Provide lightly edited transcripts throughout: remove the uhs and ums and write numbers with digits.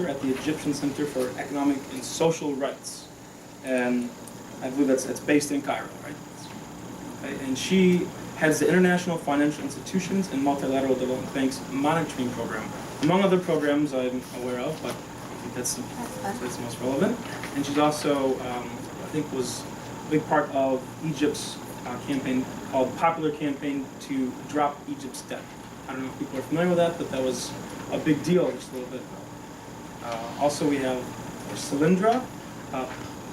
at the Egyptian Center for Economic and Social Rights, and I believe it's based in Cairo, right? Okay. And she has the International Financial Institutions and Multilateral Development Banks Monitoring Program, among other programs I'm aware of, but I think that's the most relevant. And she's also, I think, was a big part of Egypt's campaign called Popular Campaign to Drop Egypt's Debt. I don't know if people are familiar with that, but that was a big deal just a little bit ago. Also, we have Sailendra,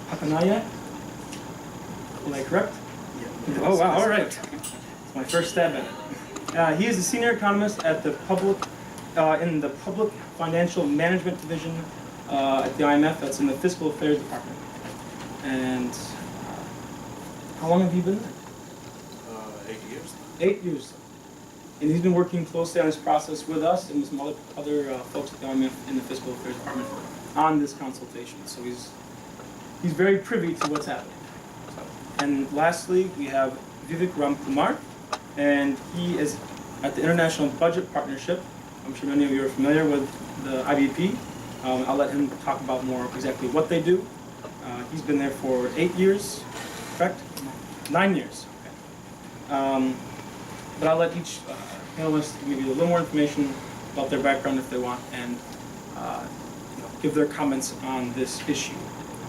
Pattanayak. Am I correct? Yeah. Oh wow! All right. It's my first stab at it. He is a senior economist at the in the Public Financial Management Division at the IMF. That's in the Fiscal Affairs Department. And how long have you been there? 8 years. 8 years. And he's been working closely on this process with us and with some other folks at the IMF in the Fiscal Affairs Department on this consultation. So he's very privy to what's happening. And lastly, we have Vivek Ramkumar, and he is at the International Budget Partnership. I'm sure many of you are familiar with the IBP. I'll let him talk about more exactly what they do. He's been there for 8 years, correct? 9 years. Okay. But I'll let each panelist give you a little more information about their background if they want, and give their comments on this issue.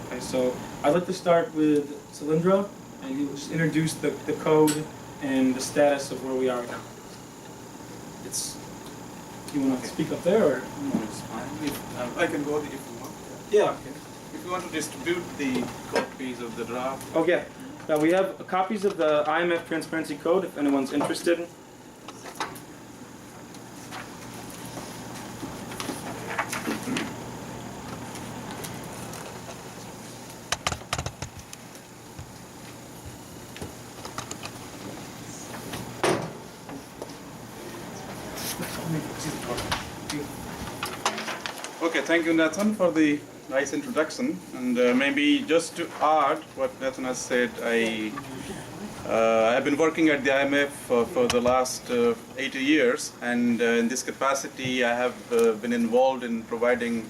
Okay, so I'd like to start with Sailendra, and he will just introduce the code and the status of where we are right now. You want to speak up there, or? No, it's fine. I can go if you want. Yeah. Okay. If you want to distribute the copies of the draft. Okay. Now we have copies of the IMF Transparency Code if anyone's interested. Okay, thank you, Nathan, for the nice introduction. And maybe just to add what Nathan has said, I have been working at the IMF for the last 80 years, and in this capacity, I have been involved in providing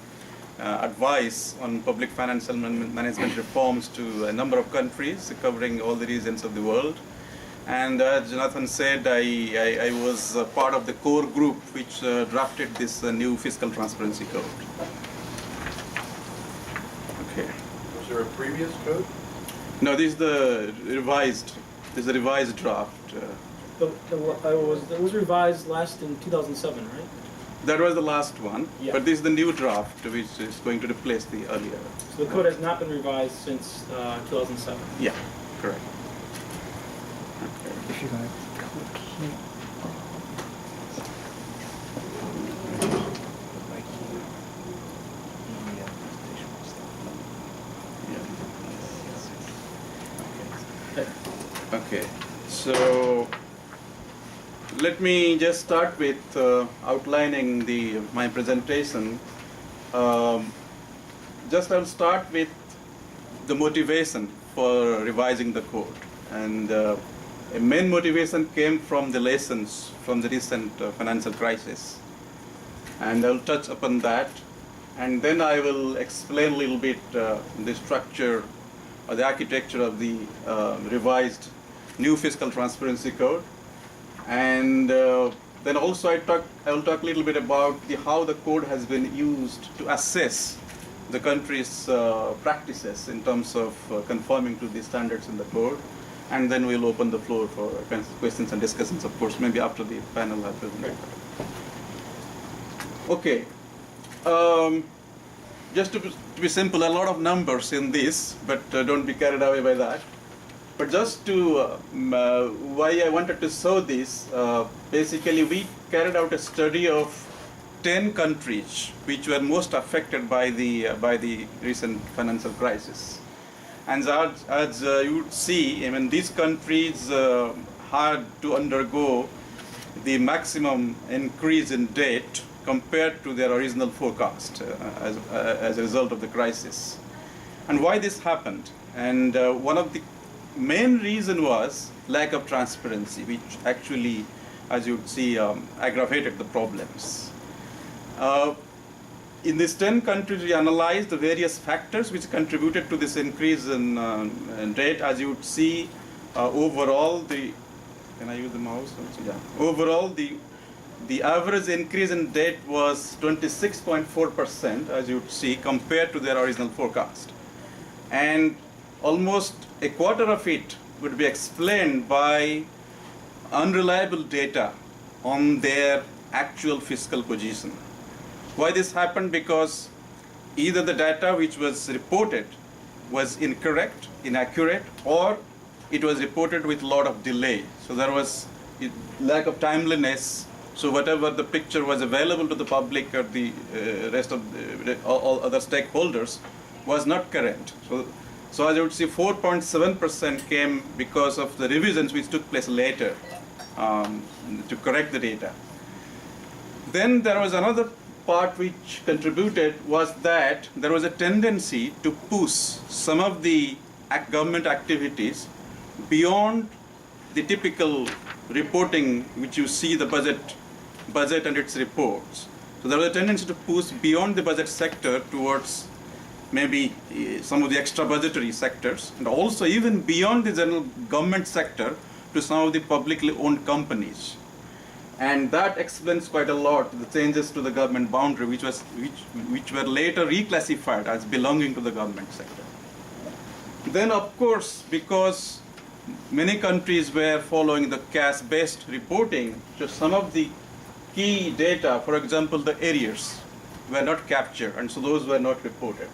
advice on public financial management reforms to a number of countries, covering all the regions of the world. And as Jonathan said, I was part of the core group which drafted this new fiscal transparency code. Okay. Was there a previous code? No, this is the revised. This is a revised draft. It was revised last in 2007, right? That was the last one, yeah. But this is the new draft which is going to replace the earlier. So the code has not been revised since 2007? Yeah, correct. Okay. If you're going to click here. Like here. Yeah. Okay. So let me just start with outlining my presentation. Just I'll start with the motivation for revising the code, and a main motivation came from the lessons from the recent financial crisis, and I'll touch upon that, and then I will explain a little bit the structure or the architecture of the revised new fiscal transparency code, and then also I will talk a little bit about how the code has been used to assess the country's practices in terms of conforming to the standards in the code. And then we'll open the floor for questions and discussions, of course, maybe after the panel has presented. Okay. Just to be simple, a lot of numbers in this, but don't be carried away by that. But just to, why I wanted to show this, basically we carried out a study of 10 countries which were most affected by the recent financial crisis. And as you would see, I mean, these countries had to undergo the maximum increase in debt compared to their original forecast as a result of the crisis. And why this happened? And one of the main reason was lack of transparency, which actually, as you would see, aggravated the problems. in these 10 countries, we analyzed the various factors which contributed to this increase in debt. As you would see, overall, can I use the mouse? Yeah. Overall, the average increase in debt was 26.4%, as you would see, compared to their original forecast. And almost a quarter of it would be explained by unreliable data on their actual fiscal position. Why this happened? Because either the data which was reported was incorrect, inaccurate, or it was reported with a lot of delay. So there was lack of timeliness. So whatever the picture was available to the public or the rest of all other stakeholders was not correct. So as you would see, 4.7% came because of the revisions which took place later to correct the data. Then there was another part which contributed, was that there was a tendency to push some of the government activities beyond the typical reporting which you see the budget and its reports. So there was a tendency to push beyond the budget sector towards maybe some of the extra budgetary sectors, and also even beyond the general government sector to some of the publicly owned companies. And that explains quite a lot the changes to the government boundary, which were later reclassified as belonging to the government sector. Then, of course, because many countries were following the cash-based reporting, so some of the key data, for example, the arrears, were not captured, and so those were not reported.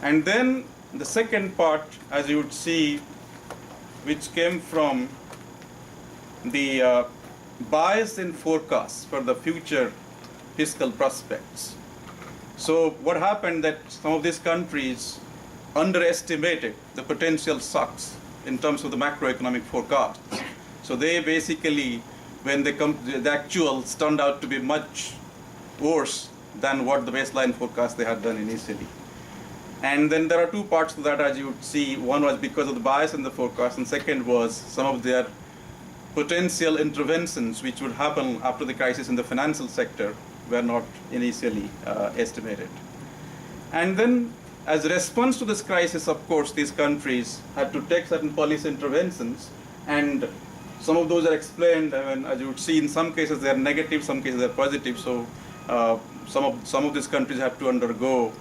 And then the second part, as you would see, which came from the bias in forecasts for the future fiscal prospects. So what happened that some of these countries underestimated the potential shocks in terms of the macroeconomic forecasts. So they basically, when they come, the actuals turned out to be much worse than what the baseline forecast they had done initially. And then there are two parts to that, as you would see. One was because of the bias in the forecast, and second was some of their potential interventions which would happen after the crisis in the financial sector were not initially estimated. And then, as a response to this crisis, of course, these countries had to take certain policy interventions, and some of those are explained. I mean, as you would see, in some cases they are negative, some cases they are positive. So some of these countries have to undergo,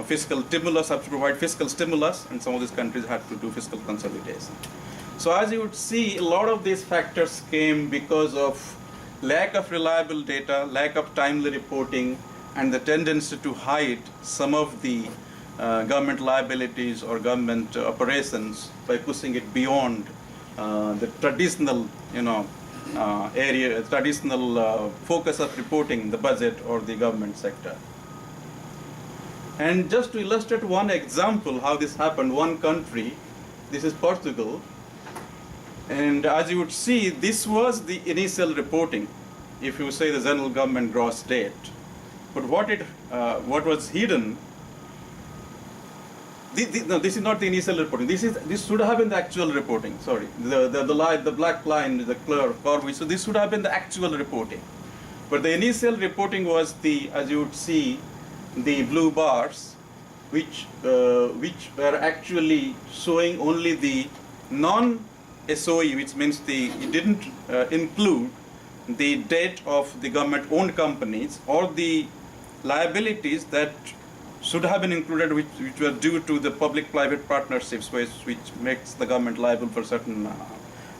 fiscal stimulus, have to provide fiscal stimulus, and some of these countries had to do fiscal consolidation. So as you would see, a lot of these factors came because of lack of reliable data, lack of timely reporting, and the tendency to hide some of the government liabilities or government operations by pushing it beyond the traditional, traditional focus of reporting the budget or the government sector. And just to illustrate one example how this happened, one country, this is Portugal, and as you would see, this was the initial reporting, if you say the general government gross debt. But what was hidden, no, this is not the initial reporting. This should have been the actual reporting. Sorry, the black line, the curve. So this should have been the actual reporting. But the initial reporting was as you would see, the blue bars, which were actually showing only the non-SOE, which means it didn't include the debt of the government-owned companies or the liabilities that should have been included, which were due to the public-private partnerships, which makes the government liable for certain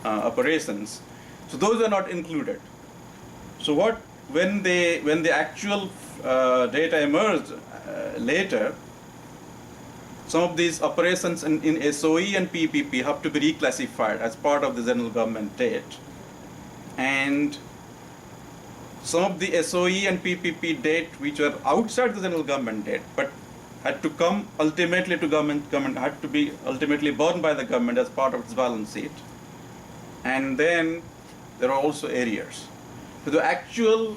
operations. So those are not included. So when the actual data emerged later, some of these operations in SOE and PPP have to be reclassified as part of the general government debt. And some of the SOE and PPP debt which were outside the general government debt but had to come ultimately to government had to be ultimately borne by the government as part of its balance sheet. And then there are also arrears. So the actual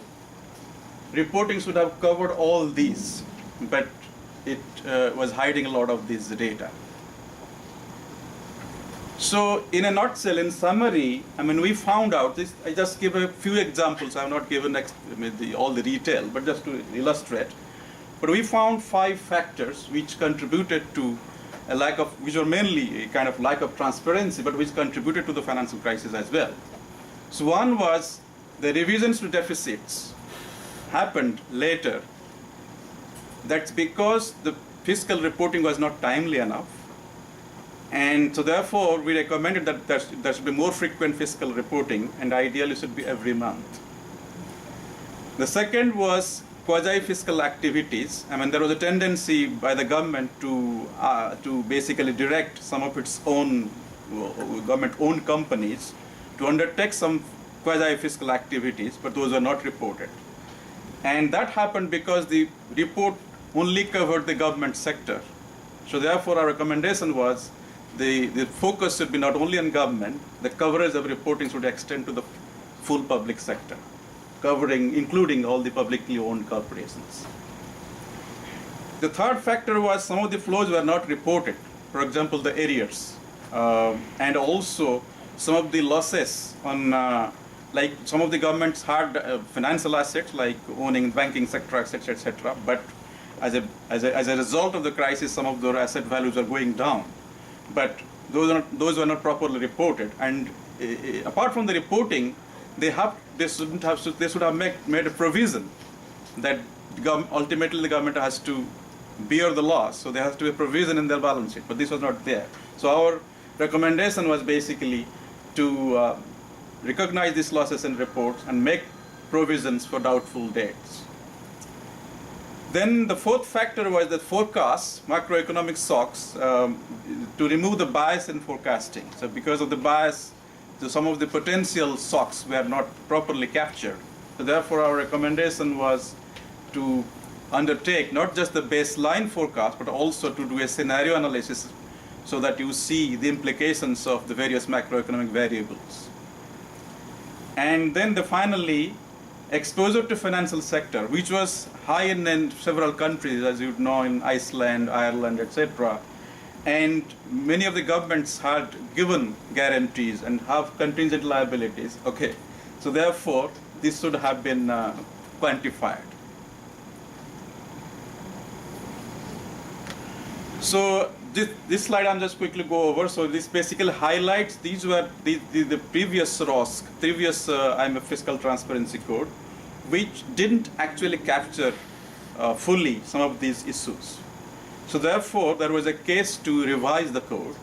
reporting should have covered all these, but it was hiding a lot of this data. So in a nutshell, in summary, we found out this. I just give a few examples. I have not given all the detail, but just to illustrate, But we found 5 factors which contributed to a lack of, which were mainly a kind of lack of transparency, but which contributed to the financial crisis as well. So one was the revisions to deficits happened later. That's because the fiscal reporting was not timely enough. And so therefore, we recommended that there should be more frequent fiscal reporting, and ideally should be every month. The second was quasi-fiscal activities. I mean, there was a tendency by the government to basically direct some of its own government-owned companies to undertake some quasi-fiscal activities, but those were not reported. And that happened because the report only covered the government sector. So therefore, our recommendation was the focus should be not only on government, the coverage of reporting should extend to the full public sector, including all the publicly owned corporations. The third factor was some of the flows were not reported. For example, the arrears, and also some of the losses on, like some of the governments had financial assets like owning banking sector, etc., etc. But as a result of the crisis, some of their asset values are going down. But those were not properly reported. And apart from the reporting, they should have made a provision that ultimately the government has to bear the loss. So there has to be a provision in their balance sheet, but this was not there. So our recommendation was basically to recognize these losses in reports and make provisions for doubtful debts. Then the fourth factor was the forecasts, macroeconomic shocks, to remove the bias in forecasting. So because of the bias, some of the potential shocks were not properly captured. So therefore, our recommendation was to undertake not just the baseline forecast, but also to do a scenario analysis so that you see the implications of the various macroeconomic variables. And then finally, exposure to financial sector, which was high in several countries, as you know, in Iceland, Ireland, etc. And many of the governments had given guarantees and have contingent liabilities. Okay, so therefore, this should have been quantified. So this slide I'm just quickly go over. So this basically highlights, these were the previous ROSC, IMF Fiscal Transparency Code, which didn't actually capture fully some of these issues. So therefore, there was a case to revise the code.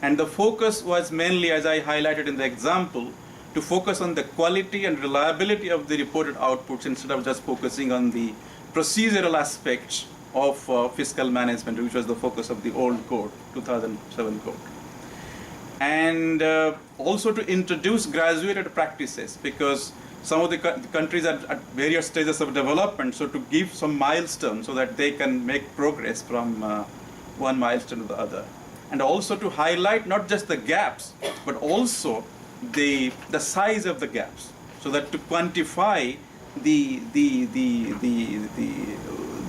And the focus was mainly, as I highlighted in the example, to focus on the quality and reliability of the reported outputs instead of just focusing on the procedural aspects of fiscal management, which was the focus of the old code, 2007 code. And also to introduce graduated practices, because some of the countries are at various stages of development, so to give some milestones so that they can make progress from one milestone to the other. And also to highlight not just the gaps, but also the size of the gaps, so that to quantify the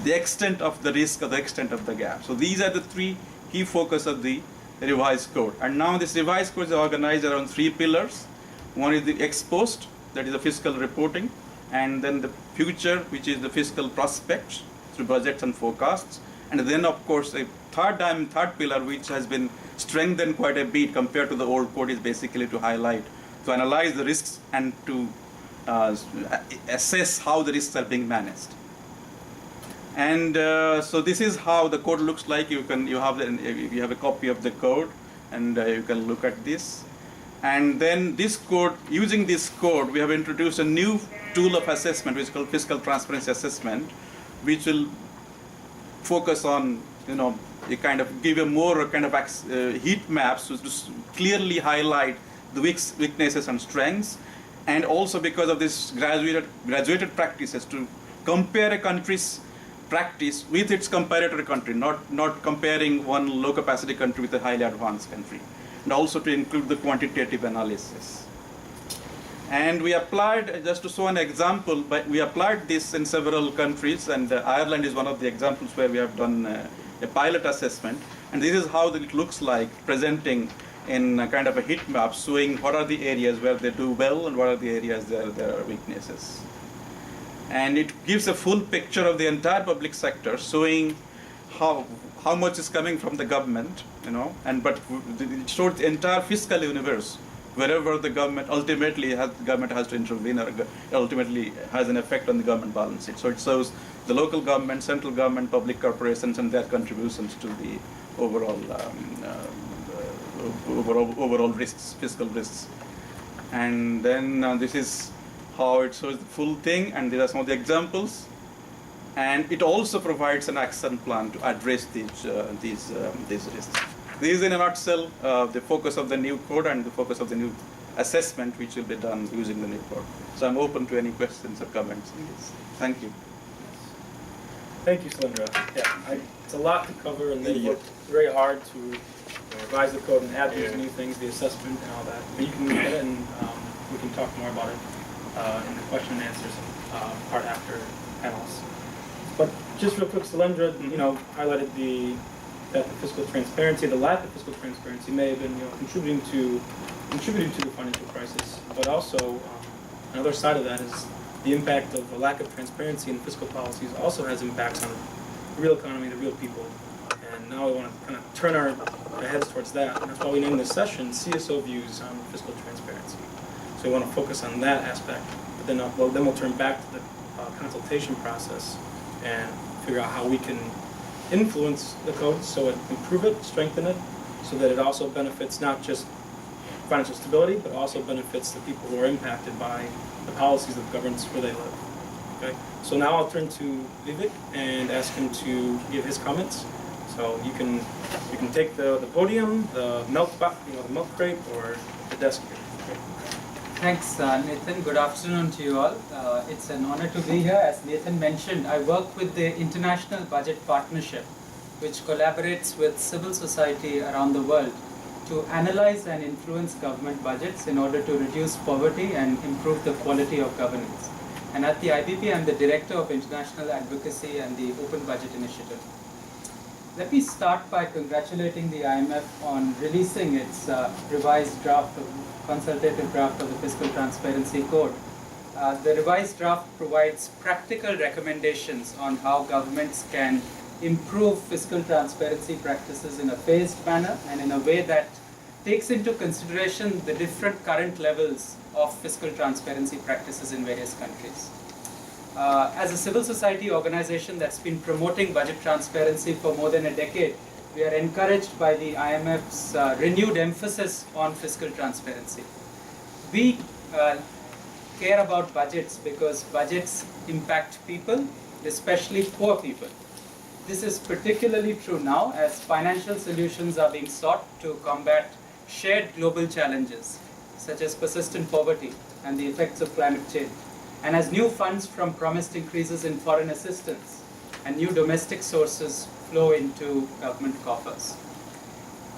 extent of the risk or the extent of the gap. So these are the 3 key focus of the revised code. And now this revised code is organized around 3 pillars. One is the ex post, that is the fiscal reporting, and then the future, which is the fiscal prospects through budgets and forecasts, and then of course a third pillar, which has been strengthened quite a bit compared to the old code, is basically to analyze the risks and to assess how the risks are being managed. And so this is how the code looks like. You have a copy of the code, and you can look at this. And then this code, using this code, we have introduced a new tool of assessment, which is called Fiscal Transparency Assessment, which will focus on, you kind of give a more kind of heat maps to clearly highlight the weaknesses and strengths, and also because of this graduated practices to compare a country's practice with its comparator country, not comparing one low capacity country with a highly advanced country, and also to include the quantitative analysis. And we applied, just to show an example, we applied this in several countries, and Ireland is one of the examples where we have done a pilot assessment. And this is how it looks like, presenting in a kind of a heat map, showing what are the areas where they do well and what are the areas there are weaknesses. And it gives a full picture of the entire public sector, showing how much is coming from the government, but it shows the entire fiscal universe, wherever the government ultimately has to intervene, or ultimately has an effect on the government balance sheet. So it shows the local government, central government, public corporations, and their contributions to the overall overall risks, fiscal risks. And then this is how it shows the full thing, and there are some of the examples. And it also provides an action plan to address these risks. This is in a nutshell the focus of the new code and the focus of the new assessment, which will be done using the new code. So I'm open to any questions or comments on this. Thank you. Thank you, Sailendra. Yeah, it's a lot to cover, and they worked very hard to revise the code and add these new things, the assessment and all that. But you can get it, and we can talk more about it in the question and answers part after panels. But just real quick, Sailendra, highlighted that the fiscal transparency, the lack of fiscal transparency, may have been contributing to the financial crisis. But also, another side of that is the impact of the lack of transparency in fiscal policies also has impacts on the real economy, the real people. And now we want to kind of turn our heads towards that. And that's why we named this session CSO Views on Fiscal Transparency. So we want to focus on that aspect. But then we'll turn back to the consultation process and figure out how we can influence the code so it improve it, strengthen it, so that it also benefits not just financial stability, but also benefits the people who are impacted by the policies of governments where they live. Okay. So now I'll turn to Vivek and ask him to give his comments. So you can take the podium, the milk crate, or the desk here. Okay. Thanks, Nathan. Good afternoon to you all. It's an honor to be here. As Nathan mentioned, I work with the International Budget Partnership, which collaborates with civil society around the world to analyze and influence government budgets in order to reduce poverty and improve the quality of governance. And at the IBP, I'm the Director of International Advocacy and the Open Budget Initiative. Let me start by congratulating the IMF on releasing its revised draft, consultative draft of the Fiscal Transparency Code. The revised draft provides practical recommendations on how governments can improve fiscal transparency practices in a phased manner and in a way that takes into consideration the different current levels of fiscal transparency practices in various countries. As a civil society organization that's been promoting budget transparency for more than a decade, we are encouraged by the IMF's renewed emphasis on fiscal transparency. We care about budgets because budgets impact people, especially poor people. This is particularly true now as financial solutions are being sought to combat shared global challenges such as persistent poverty and the effects of climate change, and as new funds from promised increases in foreign assistance and new domestic sources flow into government coffers.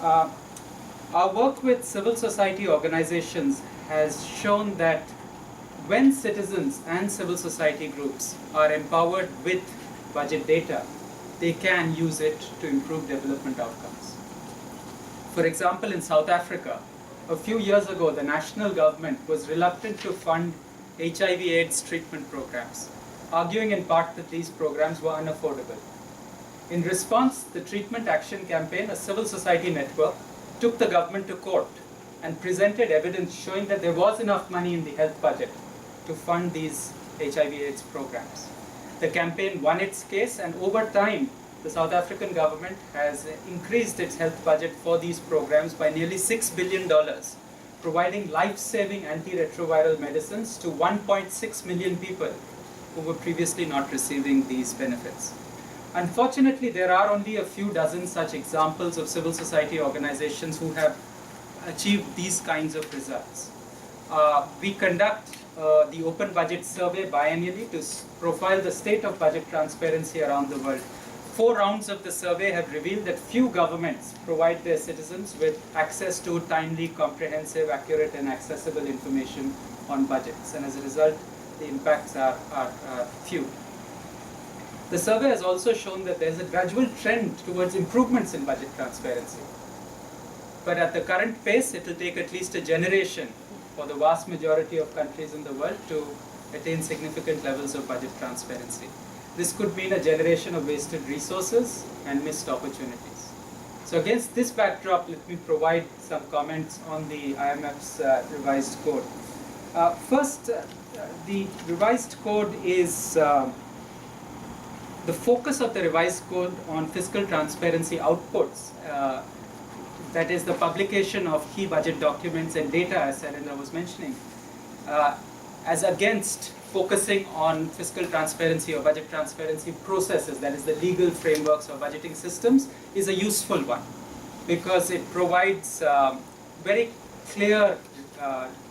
Our work with civil society organizations has shown that when citizens and civil society groups are empowered with budget data, they can use it to improve development outcomes. For example, in South Africa, a few years ago, the national government was reluctant to fund HIV/AIDS treatment programs, arguing in part that these programs were unaffordable. In response, the Treatment Action Campaign, a civil society network, took the government to court and presented evidence showing that there was enough money in the health budget to fund these HIV/AIDS programs. The campaign won its case, and over time, the South African government has increased its health budget for these programs by nearly $6 billion, providing life-saving antiretroviral medicines to 1.6 million people who were previously not receiving these benefits. Unfortunately, there are only a few dozen such examples of civil society organizations who have achieved these kinds of results. We conduct the Open Budget Survey biannually to profile the state of budget transparency around the world. 4 rounds of the survey have revealed that few governments provide their citizens with access to timely, comprehensive, accurate, and accessible information on budgets. And as a result, the impacts are few. The survey has also shown that there is a gradual trend towards improvements in budget transparency. But at the current pace, it will take at least a generation for the vast majority of countries in the world to attain significant levels of budget transparency. This could mean a generation of wasted resources and missed opportunities. So against this backdrop, let me provide some comments on the IMF's revised code. First, the revised code is the focus of the revised code on fiscal transparency outputs, that is the publication of key budget documents and data, as Sailendra was mentioning, as against focusing on fiscal transparency or budget transparency processes, that is the legal frameworks or budgeting systems, is a useful one because it provides very clear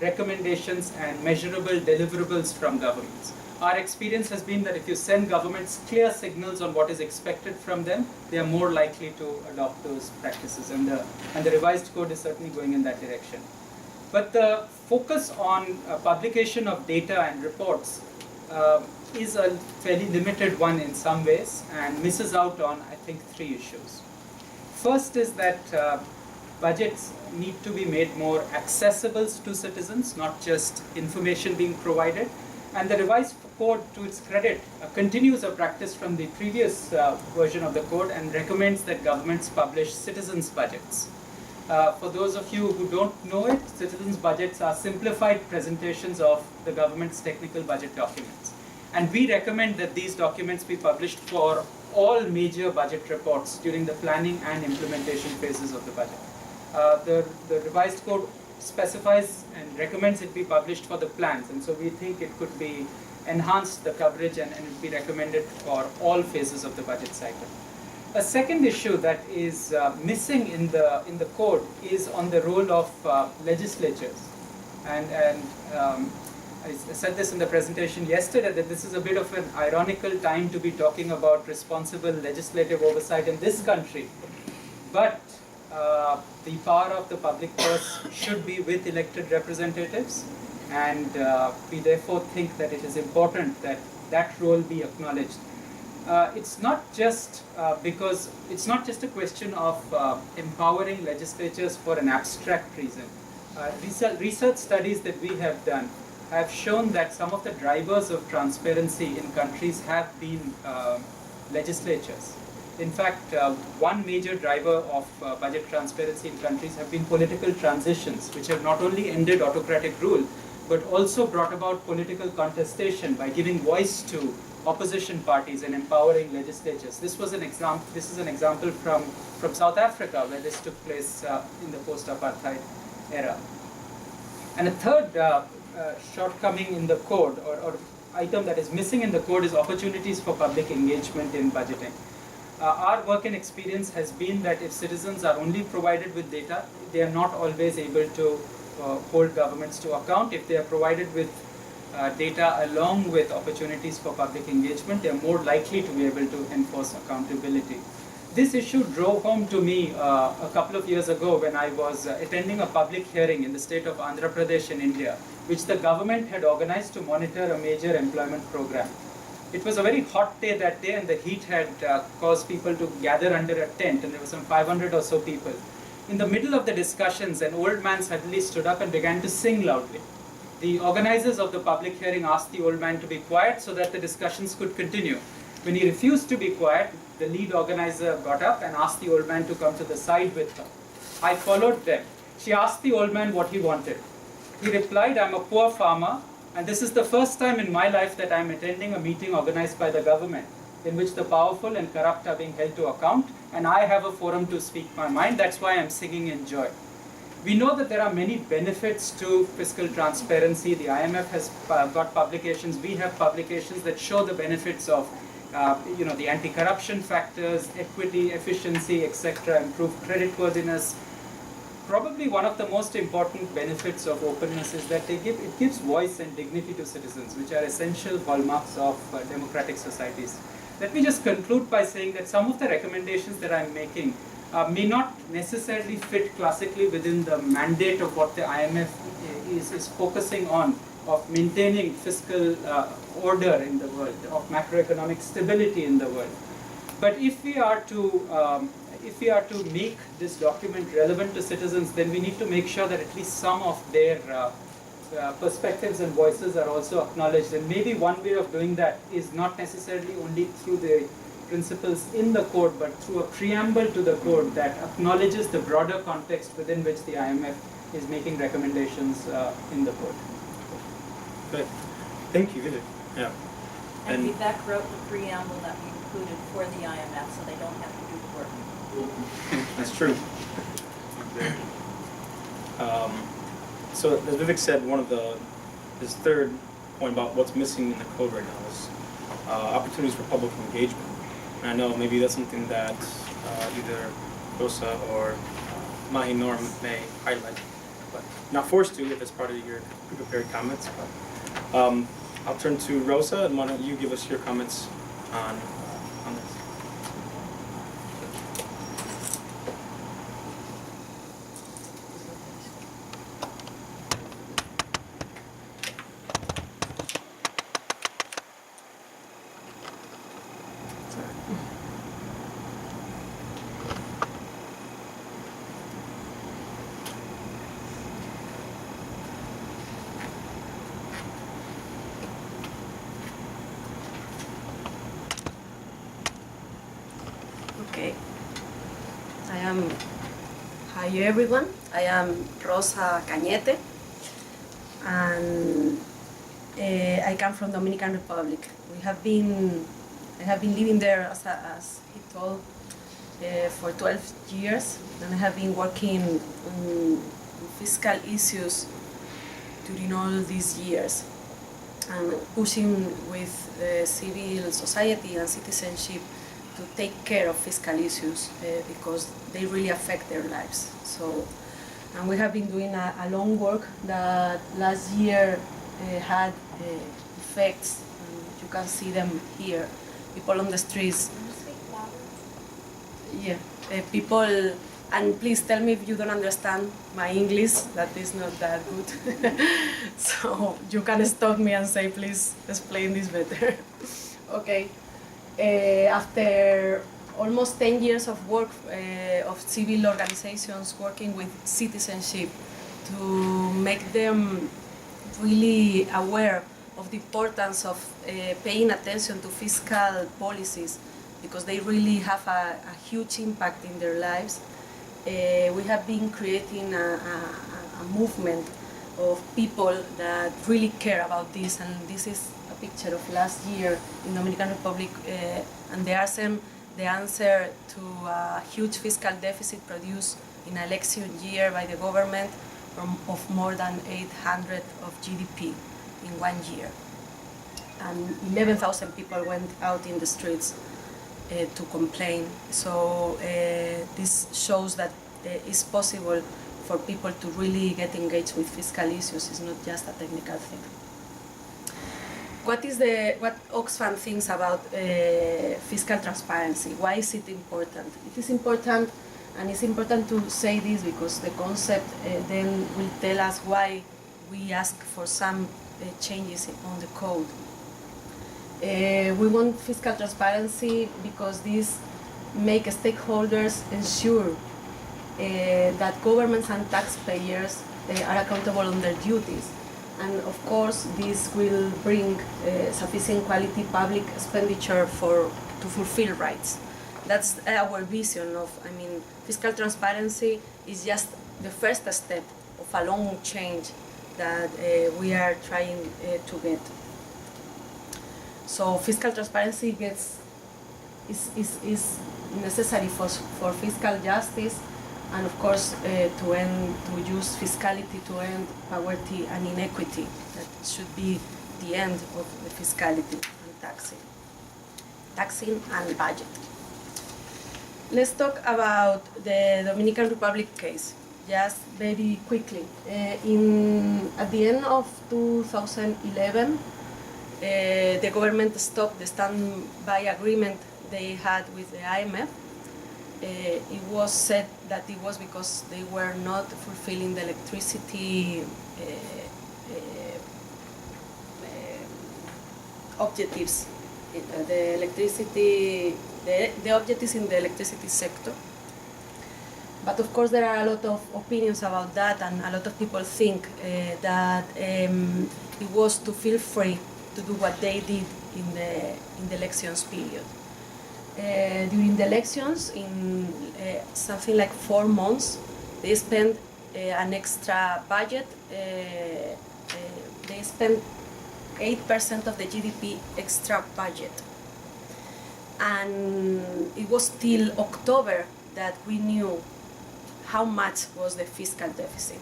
recommendations and measurable deliverables from governments. Our experience has been that if you send governments clear signals on what is expected from them, they are more likely to adopt those practices, and the revised code is certainly going in that direction. But the focus on publication of data and reports is a fairly limited one in some ways and misses out on, I think, 3 issues. First is that budgets need to be made more accessible to citizens, not just information being provided. And the revised code, to its credit, continues a practice from the previous version of the code and recommends that governments publish citizens' budgets. For those of you who don't know it, citizens' budgets are simplified presentations of the government's technical budget documents. And we recommend that these documents be published for all major budget reports during the planning and implementation phases of the budget. The revised code specifies and recommends it be published for the plans, and so we think it could be enhanced the coverage and it be recommended for all phases of the budget cycle. A second issue that is missing in the code is on the role of legislatures, and I said this in the presentation yesterday that this is a bit of an ironical time to be talking about responsible legislative oversight in this country, but the power of the public purse should be with elected representatives, and we therefore think that it is important that that role be acknowledged. It's not just because it's not just a question of empowering legislatures for an abstract reason. Research studies that we have done have shown that some of the drivers of transparency in countries have been legislatures. In fact, one major driver of budget transparency in countries have been political transitions, which have not only ended autocratic rule, but also brought about political contestation by giving voice to opposition parties and empowering legislatures. This was an example. This is an example from South Africa, where this took place in the post-apartheid era. And a third shortcoming in the code, or item that is missing in the code, is opportunities for public engagement in budgeting. Our work and experience has been that if citizens are only provided with data, they are not always able to hold governments to account. If they are provided with data along with opportunities for public engagement, they are more likely to be able to enforce accountability. This issue drove home to me a couple of years ago when I was attending a public hearing in the state of Andhra Pradesh in India, which the government had organized to monitor a major employment program. It was a very hot day that day, and the heat had caused people to gather under a tent, and there were some 500 or so people. In the middle of the discussions, an old man suddenly stood up and began to sing loudly. The organizers of the public hearing asked the old man to be quiet so that the discussions could continue. When he refused to be quiet, the lead organizer got up and asked the old man to come to the side with her. I followed them. She asked the old man what he wanted. He replied, "I'm a poor farmer, and this is the first time in my life that I'm attending a meeting organized by the government in which the powerful and corrupt are being held to account, and I have a forum to speak my mind. That's why I'm singing in joy." We know that there are many benefits to fiscal transparency. The IMF has got publications. We have publications that show the benefits of the anti-corruption factors, equity, efficiency, etc., improved creditworthiness. Probably one of the most important benefits of openness is that it gives voice and dignity to citizens, which are essential hallmarks of democratic societies. Let me just conclude by saying that some of the recommendations that I'm making may not necessarily fit classically within the mandate of what the IMF is focusing on, of maintaining fiscal order in the world, of macroeconomic stability in the world. But if we are to make this document relevant to citizens, then we need to make sure that at least some of their perspectives and voices are also acknowledged. And maybe one way of doing that is not necessarily only through the principles in the code, but through a preamble to the code that acknowledges the broader context within which the IMF is making recommendations in the code. Good. Thank you, Vivek. Yeah. And Vivek wrote the preamble that we included for the IMF, so they don't have to do the work. That's true. So as Vivek said, his third point about what's missing in the code right now is opportunities for public engagement. And I know maybe that's something that either Rosa or Mahinour may highlight, but not forced to if it's part of your pre-prepared comments. But I'll turn to Rosa, and why don't you give us your comments on this? Okay. Hi everyone. I am Rosa Cañete, and I come from Dominican Republic. I have been living there, as he told, for 12 years, and I have been working on fiscal issues during all these years, and pushing with civil society and citizenship to take care of fiscal issues because they really affect their lives. So, and we have been doing a long work that last year had effects. You can see them here. People on the streets. Yeah, people. And please tell me if you don't understand my English. That is not that good. So you can stop me and say, please explain this better. Okay. After almost 10 years of work of civil organizations working with citizenship to make them really aware of the importance of paying attention to fiscal policies because they really have a huge impact in their lives, we have been creating a movement of people that really care about this, and this is a picture of last year in Dominican Republic, and the answer to a huge fiscal deficit produced in an election year by the government of more than 800 of GDP in 1 year. And 11,000 people went out in the streets to complain. So this shows that it's possible for people to really get engaged with fiscal issues. It's not just a technical thing. What Oxfam thinks about fiscal transparency? Why is it important? It is important, and it's important to say this because the concept then will tell us why we ask for some changes on the code. We want fiscal transparency because this makes stakeholders ensure that governments and taxpayers are accountable on their duties. And of course, this will bring sufficient quality public expenditure to fulfill rights. That's our vision of, fiscal transparency is just the first step of a long change that we are trying to get. So fiscal transparency is necessary for fiscal justice, and of course to use fiscality to end poverty and inequity. That should be the end of the fiscality and taxing and budget. Let's talk about the Dominican Republic case, just very quickly. At the end of 2011, the government stopped the standby agreement they had with the IMF. It was said that it was because they were not fulfilling the electricity objectives, the objectives in the electricity sector. But of course, there are a lot of opinions about that, and a lot of people think that it was to feel free to do what they did in the elections period. During the elections, in something like 4 months, they spent an extra budget. They spent 8% of the GDP extra budget. And it was till October that we knew how much was the fiscal deficit.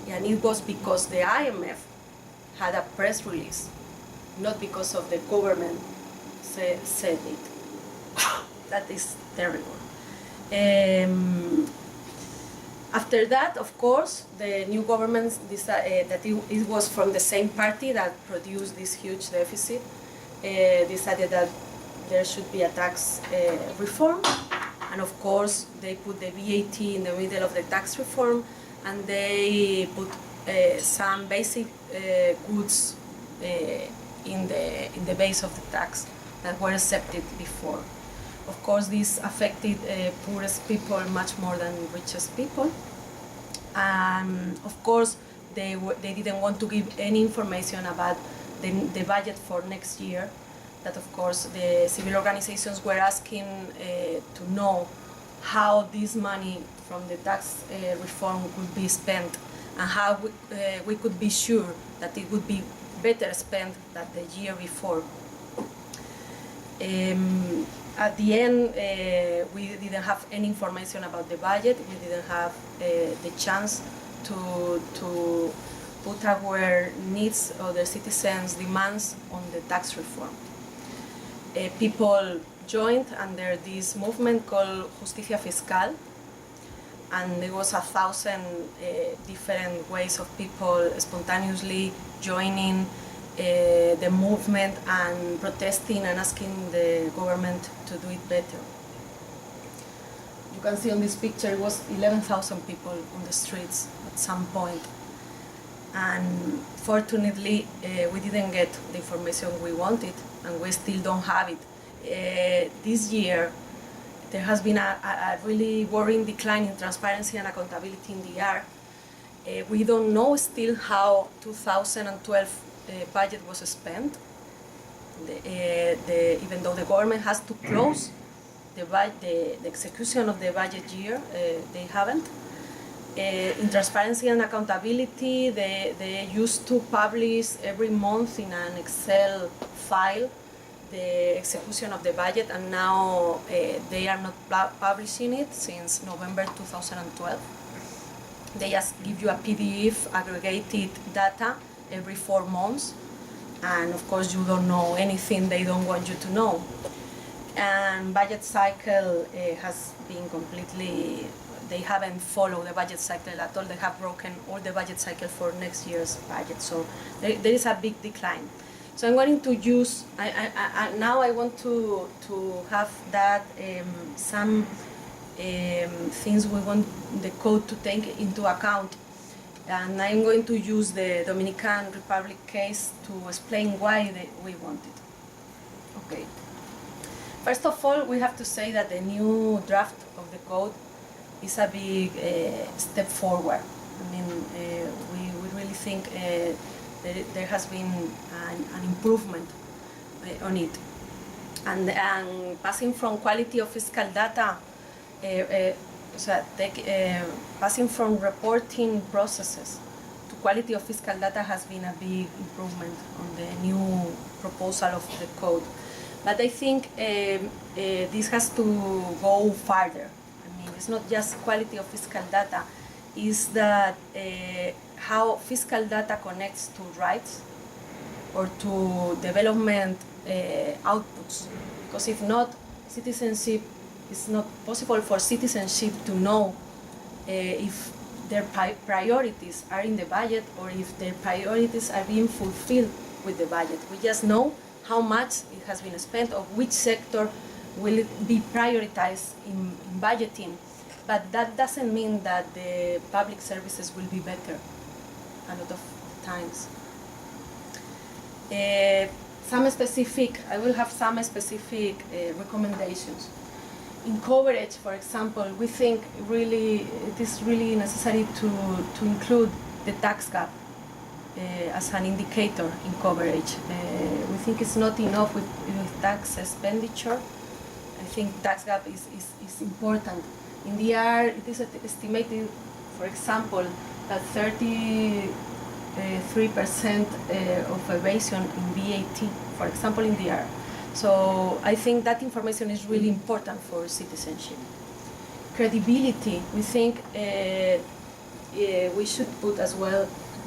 And it was because the IMF had a press release, not because of the government said it. That is terrible. After that, of course, the new government decided that it was from the same party that produced this huge deficit, decided that there should be a tax reform. And of course, they put the VAT in the middle of the tax reform, and they put some basic goods in the base of the tax that were accepted before. Of course, this affected poorest people much more than richest people. And of course, they didn't want to give any information about the budget for next year. That of course, the civil organizations were asking to know how this money from the tax reform would be spent, and how we could be sure that it would be better spent than the year before. At the end, we didn't have any information about the budget. We didn't have the chance to put our needs or the citizens' demands on the tax reform. People joined under this movement called Justicia Fiscal, and there was 1,000 different ways of people spontaneously joining the movement and protesting and asking the government to do it better. You can see on this picture it was 11,000 people on the streets at some point. And fortunately, we didn't get the information we wanted, and we still don't have it. This year, there has been a really worrying decline in transparency and accountability in the art. We don't know still how 2012 budget was spent. Even though the government has to close the execution of the budget year, they haven't. In transparency and accountability, they used to publish every month in an Excel file the execution of the budget, and now they are not publishing it since November 2012. They just give you a PDF aggregated data every 4 months, and of course you don't know anything they don't want you to know. And budget cycle has been completely, they haven't followed the budget cycle at all. They have broken all the budget cycle for next year's budget, so there is a big decline. So I'm going to use, now I want to have that some things we want the code to take into account. And I'm going to use the Dominican Republic case to explain why we want it. Okay. First of all, we have to say that the new draft of the code is a big step forward. I mean, we really think there has been an improvement on it. And passing from quality of fiscal data, passing from reporting processes to quality of fiscal data has been a big improvement on the new proposal of the code. But I think this has to go farther. I mean, it's not just quality of fiscal data, it's that how fiscal data connects to rights or to development outputs. Because if not, citizenship, it's not possible for citizenship to know if their priorities are in the budget or if their priorities are being fulfilled with the budget. We just know how much it has been spent or which sector will it be prioritized in budgeting. But that doesn't mean that the public services will be better a lot of times. I will have some specific recommendations. in coverage, for example, we think really it is really necessary to include the tax gap as an indicator in coverage. We think it's not enough with tax expenditure. I think tax gap is important. In the DR, it is estimated, for example, that 33% of evasion in VAT, for example, in the DR. So I think that information is really important for citizenship. Credibility, we think we should put as well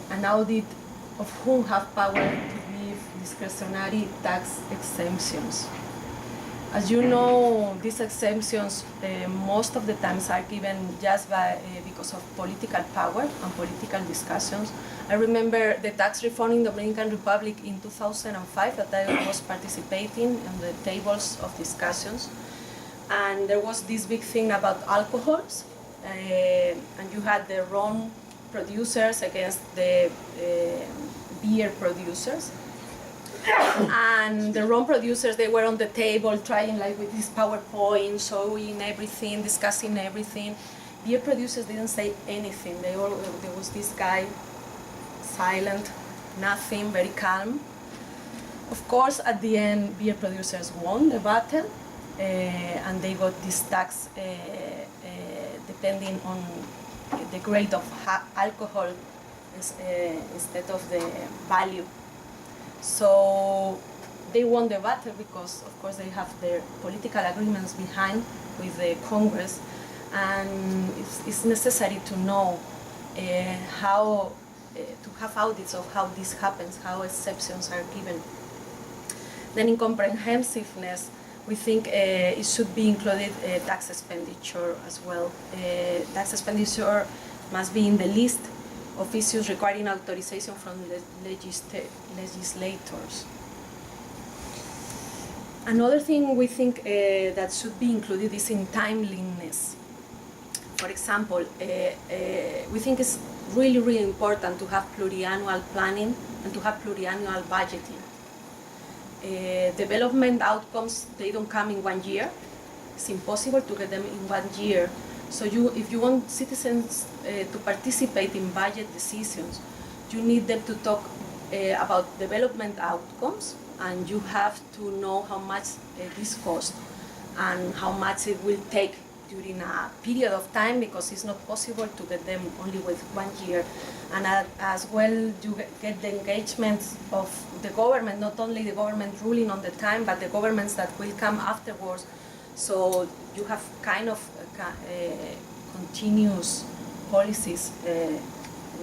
an audit of whom have power to give discretionary tax exemptions. As you know, these exemptions most of the times are given just because of political power and political discussions. I remember the tax reform in the Dominican Republic in 2005 that I was participating in the tables of discussions. And there was this big thing about alcohols, and you had the rum producers against the beer producers. And the rum producers, they were on the table trying like with this PowerPoint, showing everything, discussing everything. Beer producers didn't say anything. There was this guy, silent, nothing, very calm. Of course, at the end, beer producers won the battle, and they got this tax depending on the grade of alcohol instead of the value. So they won the battle because, of course, they have their political agreements behind with the Congress, and it's necessary to know how to have audits of how this happens, how exceptions are given. Then in comprehensiveness, we think it should be included tax expenditure as well. Tax expenditure must be in the list of issues requiring authorization from the legislators. Another thing we think that should be included is in timeliness. For example, we think it's really, really important to have pluriannual planning and to have pluriannual budgeting. Development outcomes, they don't come in 1 year. It's impossible to get them in 1 year. So if you want citizens to participate in budget decisions, you need them to talk about development outcomes, and you have to know how much this costs and how much it will take during a period of time, because it's not possible to get them only with 1 year. And as well, you get the engagement of the government, not only the government ruling on the time, but the governments that will come afterwards. So you have kind of continuous policies in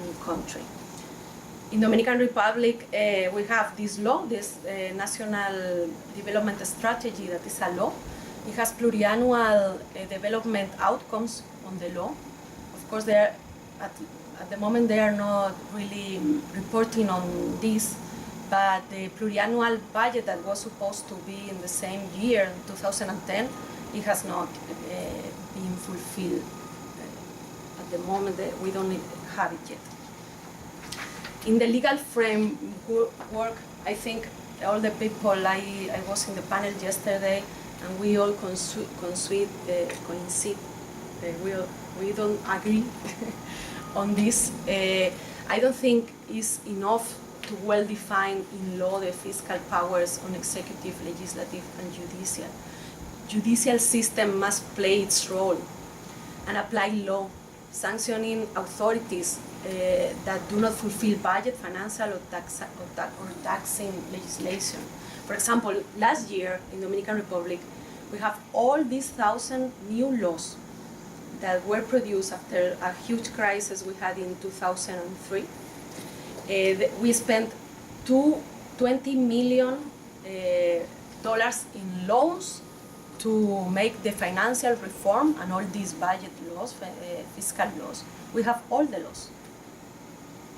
the country. In Dominican Republic, we have this law, this National Development Strategy, that is a law. It has pluriannual development outcomes on the law. Of course, at the moment they are not really reporting on this, but the pluriannual budget that was supposed to be in the same year, 2010, it has not been fulfilled. At the moment, we don't have it yet. In the legal framework, I think all the people, I was in the panel yesterday, and we all coincide, we don't agree on this. I don't think it's enough to well define in law the fiscal powers on executive, legislative, and judicial. Judicial system must play its role and apply law, sanctioning authorities that do not fulfill budget, financial, or taxing legislation. For example, last year in Dominican Republic, we have all these 1,000 new laws that were produced after a huge crisis we had in 2003. We spent $20 million in loans to make the financial reform and all these budget laws, fiscal laws. We have all the laws.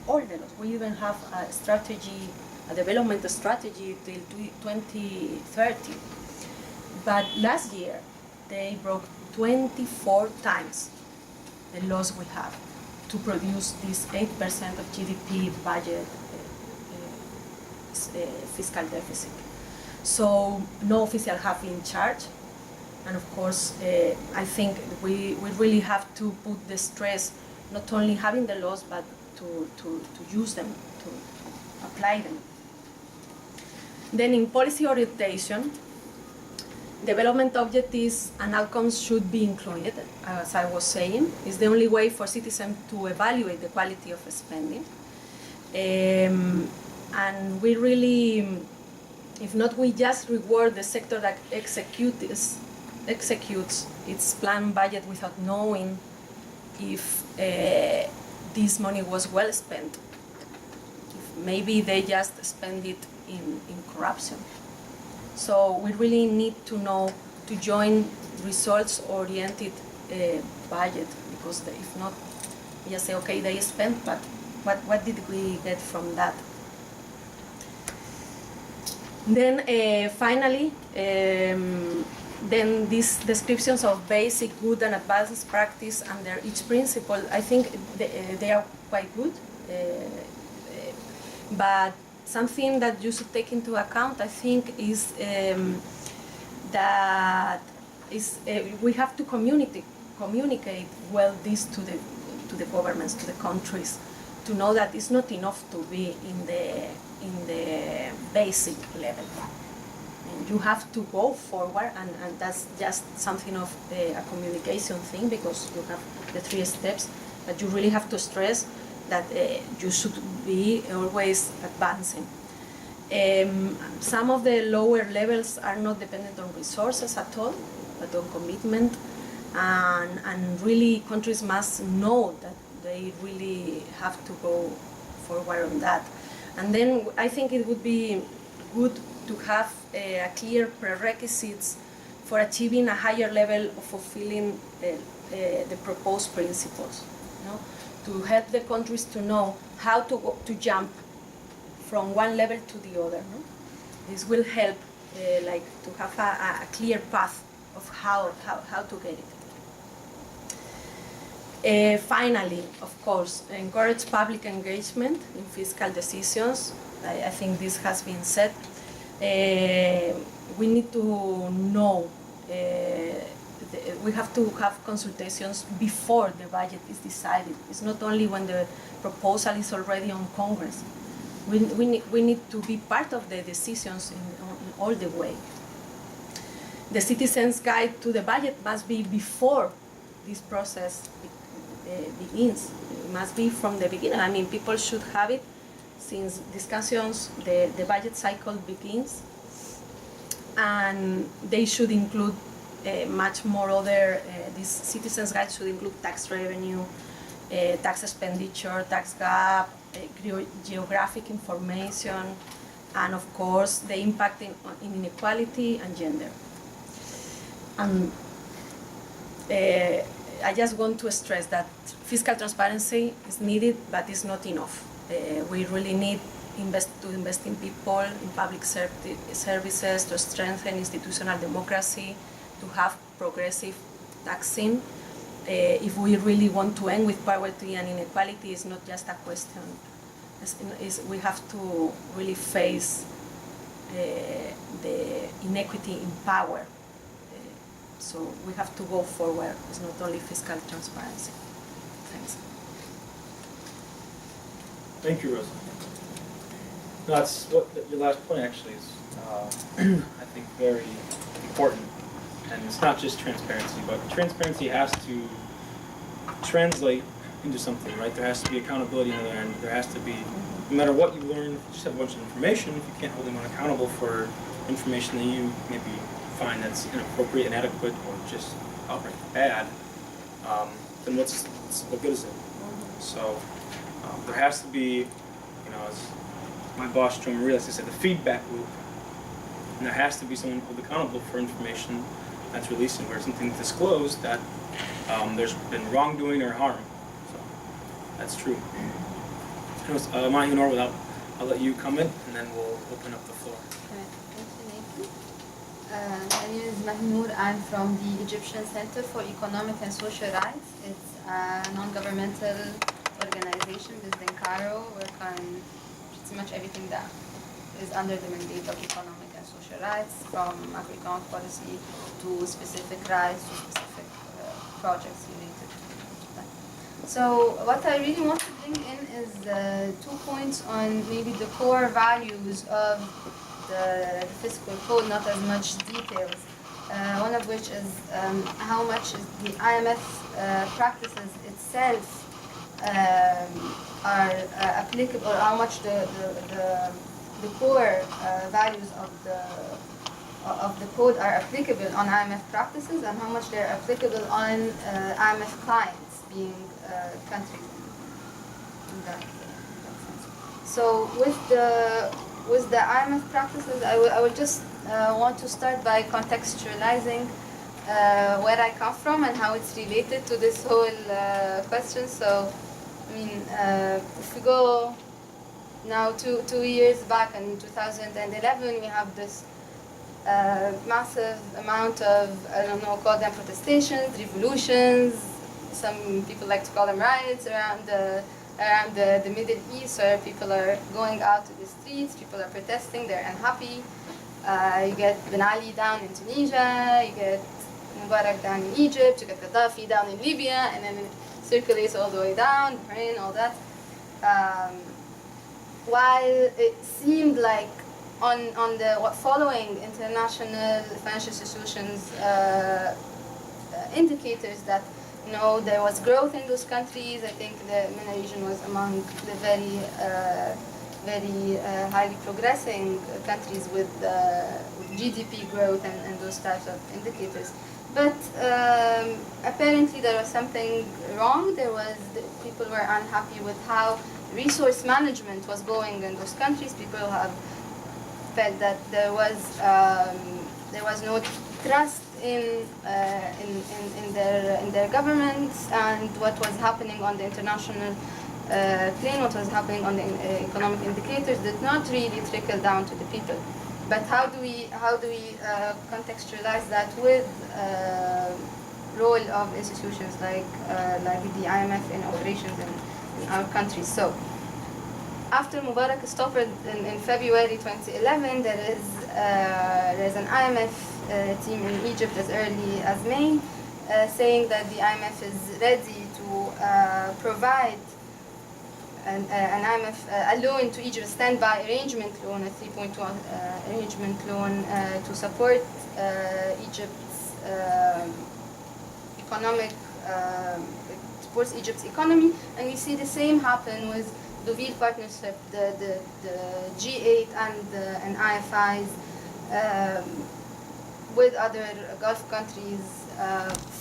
All the laws. We even have a strategy, a development strategy till 2030. But last year, they broke 24 times the laws we have to produce this 8% of GDP budget fiscal deficit. So no official have in charge. And of course, I think we really have to put the stress, not only having the laws, but to use them, to apply them. Then in policy orientation, development objectives and outcomes should be included, as I was saying. It's the only way for citizens to evaluate the quality of spending. And we really, if not, we just reward the sector that executes its planned budget without knowing if this money was well spent. If maybe they just spend it in corruption. So we really need to know to join results-oriented budget, because if not, we just say, okay, they spent, but what did we get from that? Then finally, then these descriptions of basic, good, and advanced practice under each principle, I think they are quite good. But something that you should take into account, I think, is that we have to communicate well this to the governments, to the countries, to know that it's not enough to be in the basic level. And you have to go forward, and that's just something of a communication thing, because you have the 3 steps, but you really have to stress that you should be always advancing. Some of the lower levels are not dependent on resources at all, but on commitment, and really countries must know that they really have to go forward on that. And then I think it would be good to have a clear prerequisites for achieving a higher level of fulfilling the proposed principles. You know? To help the countries to know how to jump from one level to the other. No? This will help like to have a clear path of how to get it. Finally, of course, encourage public engagement in fiscal decisions. I think this has been said. We need to know, we have to have consultations before the budget is decided. It's not only when the proposal is already on Congress. We need to be part of the decisions in all the way. The citizens' guide to the budget must be before this process begins. It must be from the beginning. I mean, people should have it since discussions, the budget cycle begins, and they should include much more other, this citizens' guide should include tax revenue, tax expenditure, tax gap, geographic information, and of course the impact in inequality and gender. And I just want to stress that fiscal transparency is needed, but it's not enough. We really need to invest in people, in public services, to strengthen institutional democracy, to have progressive taxing. If we really want to end with poverty and inequality, it's not just a question. We have to really face the inequity in power. So we have to go forward. It's not only fiscal transparency. Thanks. Thank you, Rosa. No, that's what your last point actually is, I think, very important. And it's not just transparency, but transparency has to translate into something, right? There has to be accountability on the other end. There has to be, no matter what you learn, if you just have a bunch of information, if you can't hold anyone accountable for information that you maybe find that's inappropriate, inadequate, or just outright bad, then what good is it? So there has to be, as my boss, Joe Marie, likes to say, the feedback loop. And there has to be someone held accountable for information that's released and where something's disclosed that there's been wrongdoing or harm. So that's true. Mahinour, I'll let you comment, and then we'll open up the floor. My name is Mahinour. I'm from the Egyptian Center for Economic and Social Rights. It's a non-governmental organization based in Cairo, work on pretty much everything that is under the mandate of economic and and social rights, from macroeconomic policy to specific rights, to specific projects related to that. So what I really want to bring in is 2 points on maybe the core values of the fiscal code, not as much details. One of which is how much is the IMF practices itself are applicable, or how much the core values of the code are applicable on IMF practices, and how much they're applicable on IMF clients, being countries in that sense. So with the IMF practices, I will just want to start by contextualizing where I come from and how it's related to this whole question. So, I mean, if we go now 2 years back in 2011, we have this massive amount of, I don't know, call them protestations, revolutions. Some people like to call them riots around the Middle East, where people are going out to the streets, people are protesting, they're unhappy. You get Ben Ali down in Tunisia, you get Mubarak down in Egypt, you get Gaddafi down in Libya, and then it circulates all the way down, Bahrain, all that. While it seemed like on the following international financial institutions indicators that there was growth in those countries. I think the MENA region was among the very highly progressing countries with GDP growth and those types of indicators. But apparently there was something wrong. People were unhappy with how resource management was going in those countries. People have felt that there was no trust in their governments, and what was happening on the international plane, what was happening on the economic indicators did not really trickle down to the people. But how do we contextualize that with role of institutions like the IMF in operations in our countries? So after Mubarak stopped in February 2011, there's an IMF team in Egypt as early as May, saying that the IMF is ready to provide an IMF a loan to Egypt, a standby arrangement loan, a 3.2 arrangement loan to support Egypt's supports Egypt's economy. And we see the same happen with the Deauville partnership, the G8 and IFIs with other Gulf countries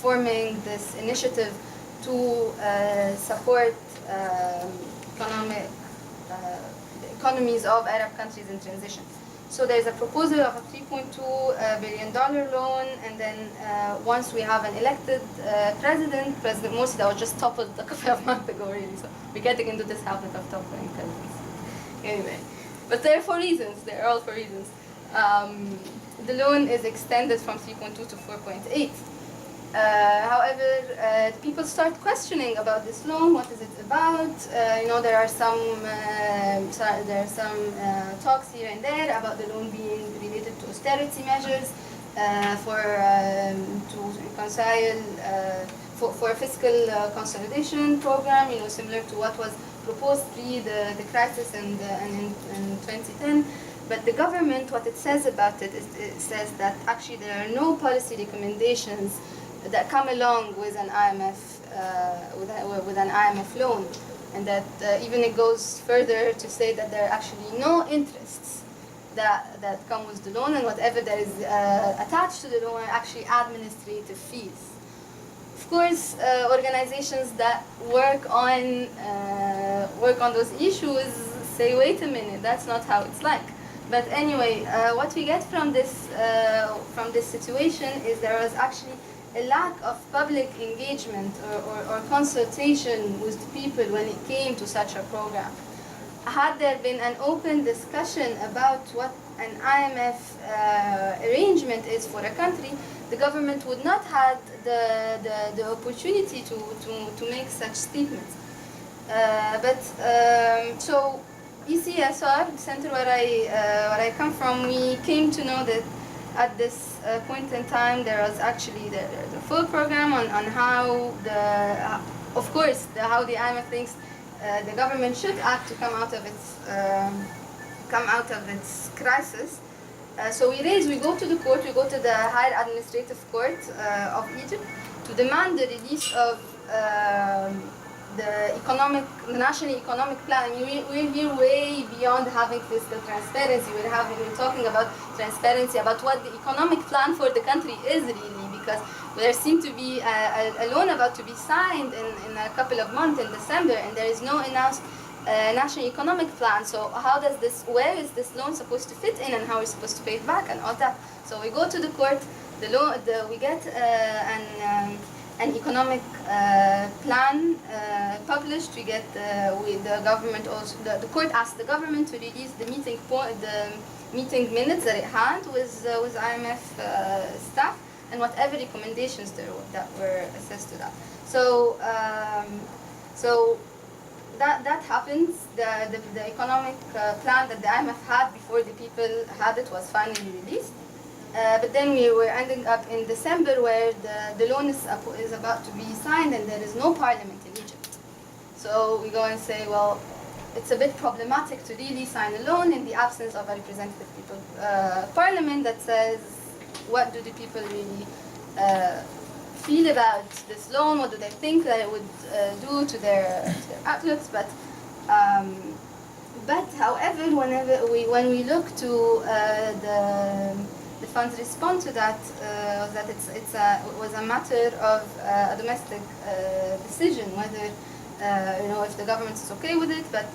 forming this initiative to support the economies of Arab countries in transition. So there's a proposal of a $3.2 billion loan, and then once we have an elected President Morsi, that was just toppled a couple of months ago, really. So we're getting into this habit of toppling presidents. Anyway, but they're all for reasons. The loan is extended from 3.2 to 4.8. However, people start questioning about this loan. What is it about? There are some talks here and there about the loan being related to austerity measures to reconcile for a fiscal consolidation program. Similar to what was proposed pre the crisis in 2010. But the government, what it says about it is it says that actually there are no policy recommendations that come along with an IMF with an IMF loan, and that even it goes further to say that there are actually no interests that come with the loan, and whatever that is attached to the loan are actually administrative fees. Of course, organizations that work on those issues say, wait a minute, that's not how it's like. But anyway, what we get from this situation is there was actually a lack of public engagement or consultation with the people when it came to such a program. Had there been an open discussion about what an IMF arrangement is for a country, the government would not have the opportunity to make such statements. So ECESR ECESR, the center where I come from, we came to know that at this point in time there was actually the full program on how of course how the IMF thinks the government should act to come out of its crisis. So we go to the court, we go to the Higher Administrative Court of Egypt to demand the release of the national economic plan. I mean, we're here way beyond having fiscal transparency. We're talking about transparency about what the economic plan for the country is really, because there seems to be a loan about to be signed in a couple of months in December, and there is no announced national economic plan. So where is this loan supposed to fit in, and how are we supposed to pay it back, and all that? So we go to the court. We get an economic plan published. We get the government also. The court asked the government to release the meeting minutes that it had with IMF staff and whatever recommendations that were assessed to that. So that happens. The economic plan that the IMF had before the people had it was finally released. But then we were ending up in December where the loan is about to be signed and there is no parliament in Egypt. So we go and say, well, it's a bit problematic to really sign a loan in the absence of a representative parliament that says, what do the people really feel about this loan? What do they think that it would do to their outlooks? But however, when we look to the fund's response to that, that it was a matter of a domestic decision whether if the government is okay with it. But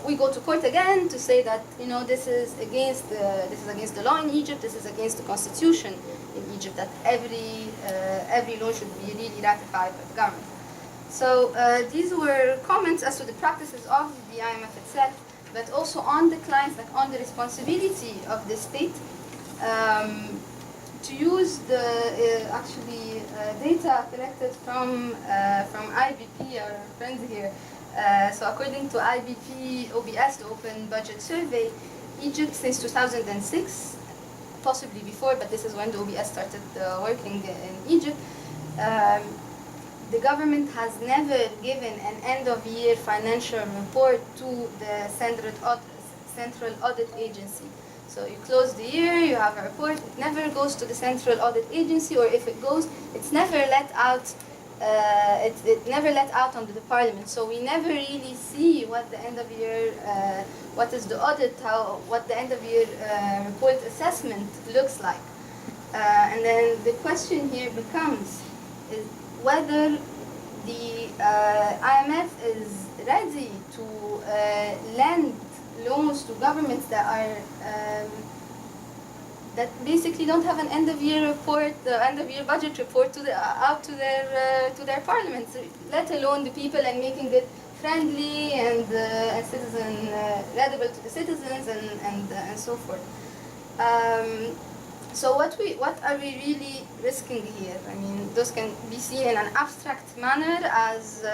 we go to court again to say that this is against the law in Egypt. This is against the constitution in Egypt. That every law should be really ratified by the government. So these were comments as to the practices of the IMF itself, but also on the clients, like on the responsibility of the state to use the data collected from IBP, our friends here. So according to IBP OBS, the Open Budget Survey, Egypt since 2006, possibly before, but this is when the OBS started working in Egypt, the government has never given an end-of-year financial report to the Central Audit Agency. So you close the year, you have a report, it never goes to the Central Audit Agency, or if it goes, it's never let out. It never let out onto the parliament. So we never really see what the end of year, what is the audit, what the end of year report assessment looks like. And then the question here becomes is whether the IMF is ready to lend loans to governments that are that basically don't have an end-of-year report, the end-of-year budget report out to their parliaments, let alone the people, and making it friendly and citizen readable to the citizens and so forth. So what are we really risking here? I mean, those can be seen in an abstract manner as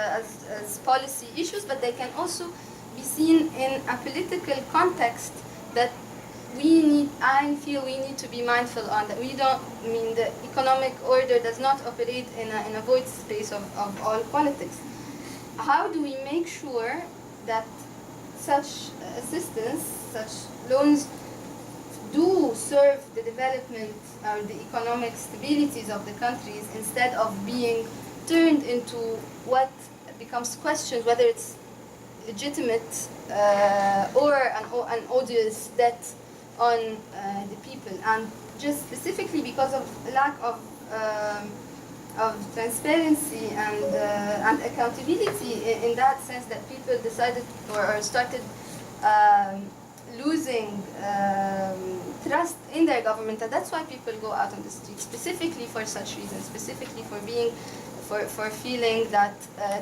policy issues, but they can also be seen in a political context that I feel we need to be mindful on. That the economic order does not operate in a void space of all politics. How do we make sure that such assistance, such loans, do serve the development or the economic stabilities of the countries instead of being turned into what becomes questioned, whether it's legitimate or an odious debt on the people, and just specifically because of lack of transparency and accountability in that sense, that people decided or started losing trust in their government, and that's why people go out on the street, specifically for such reasons, specifically for feeling that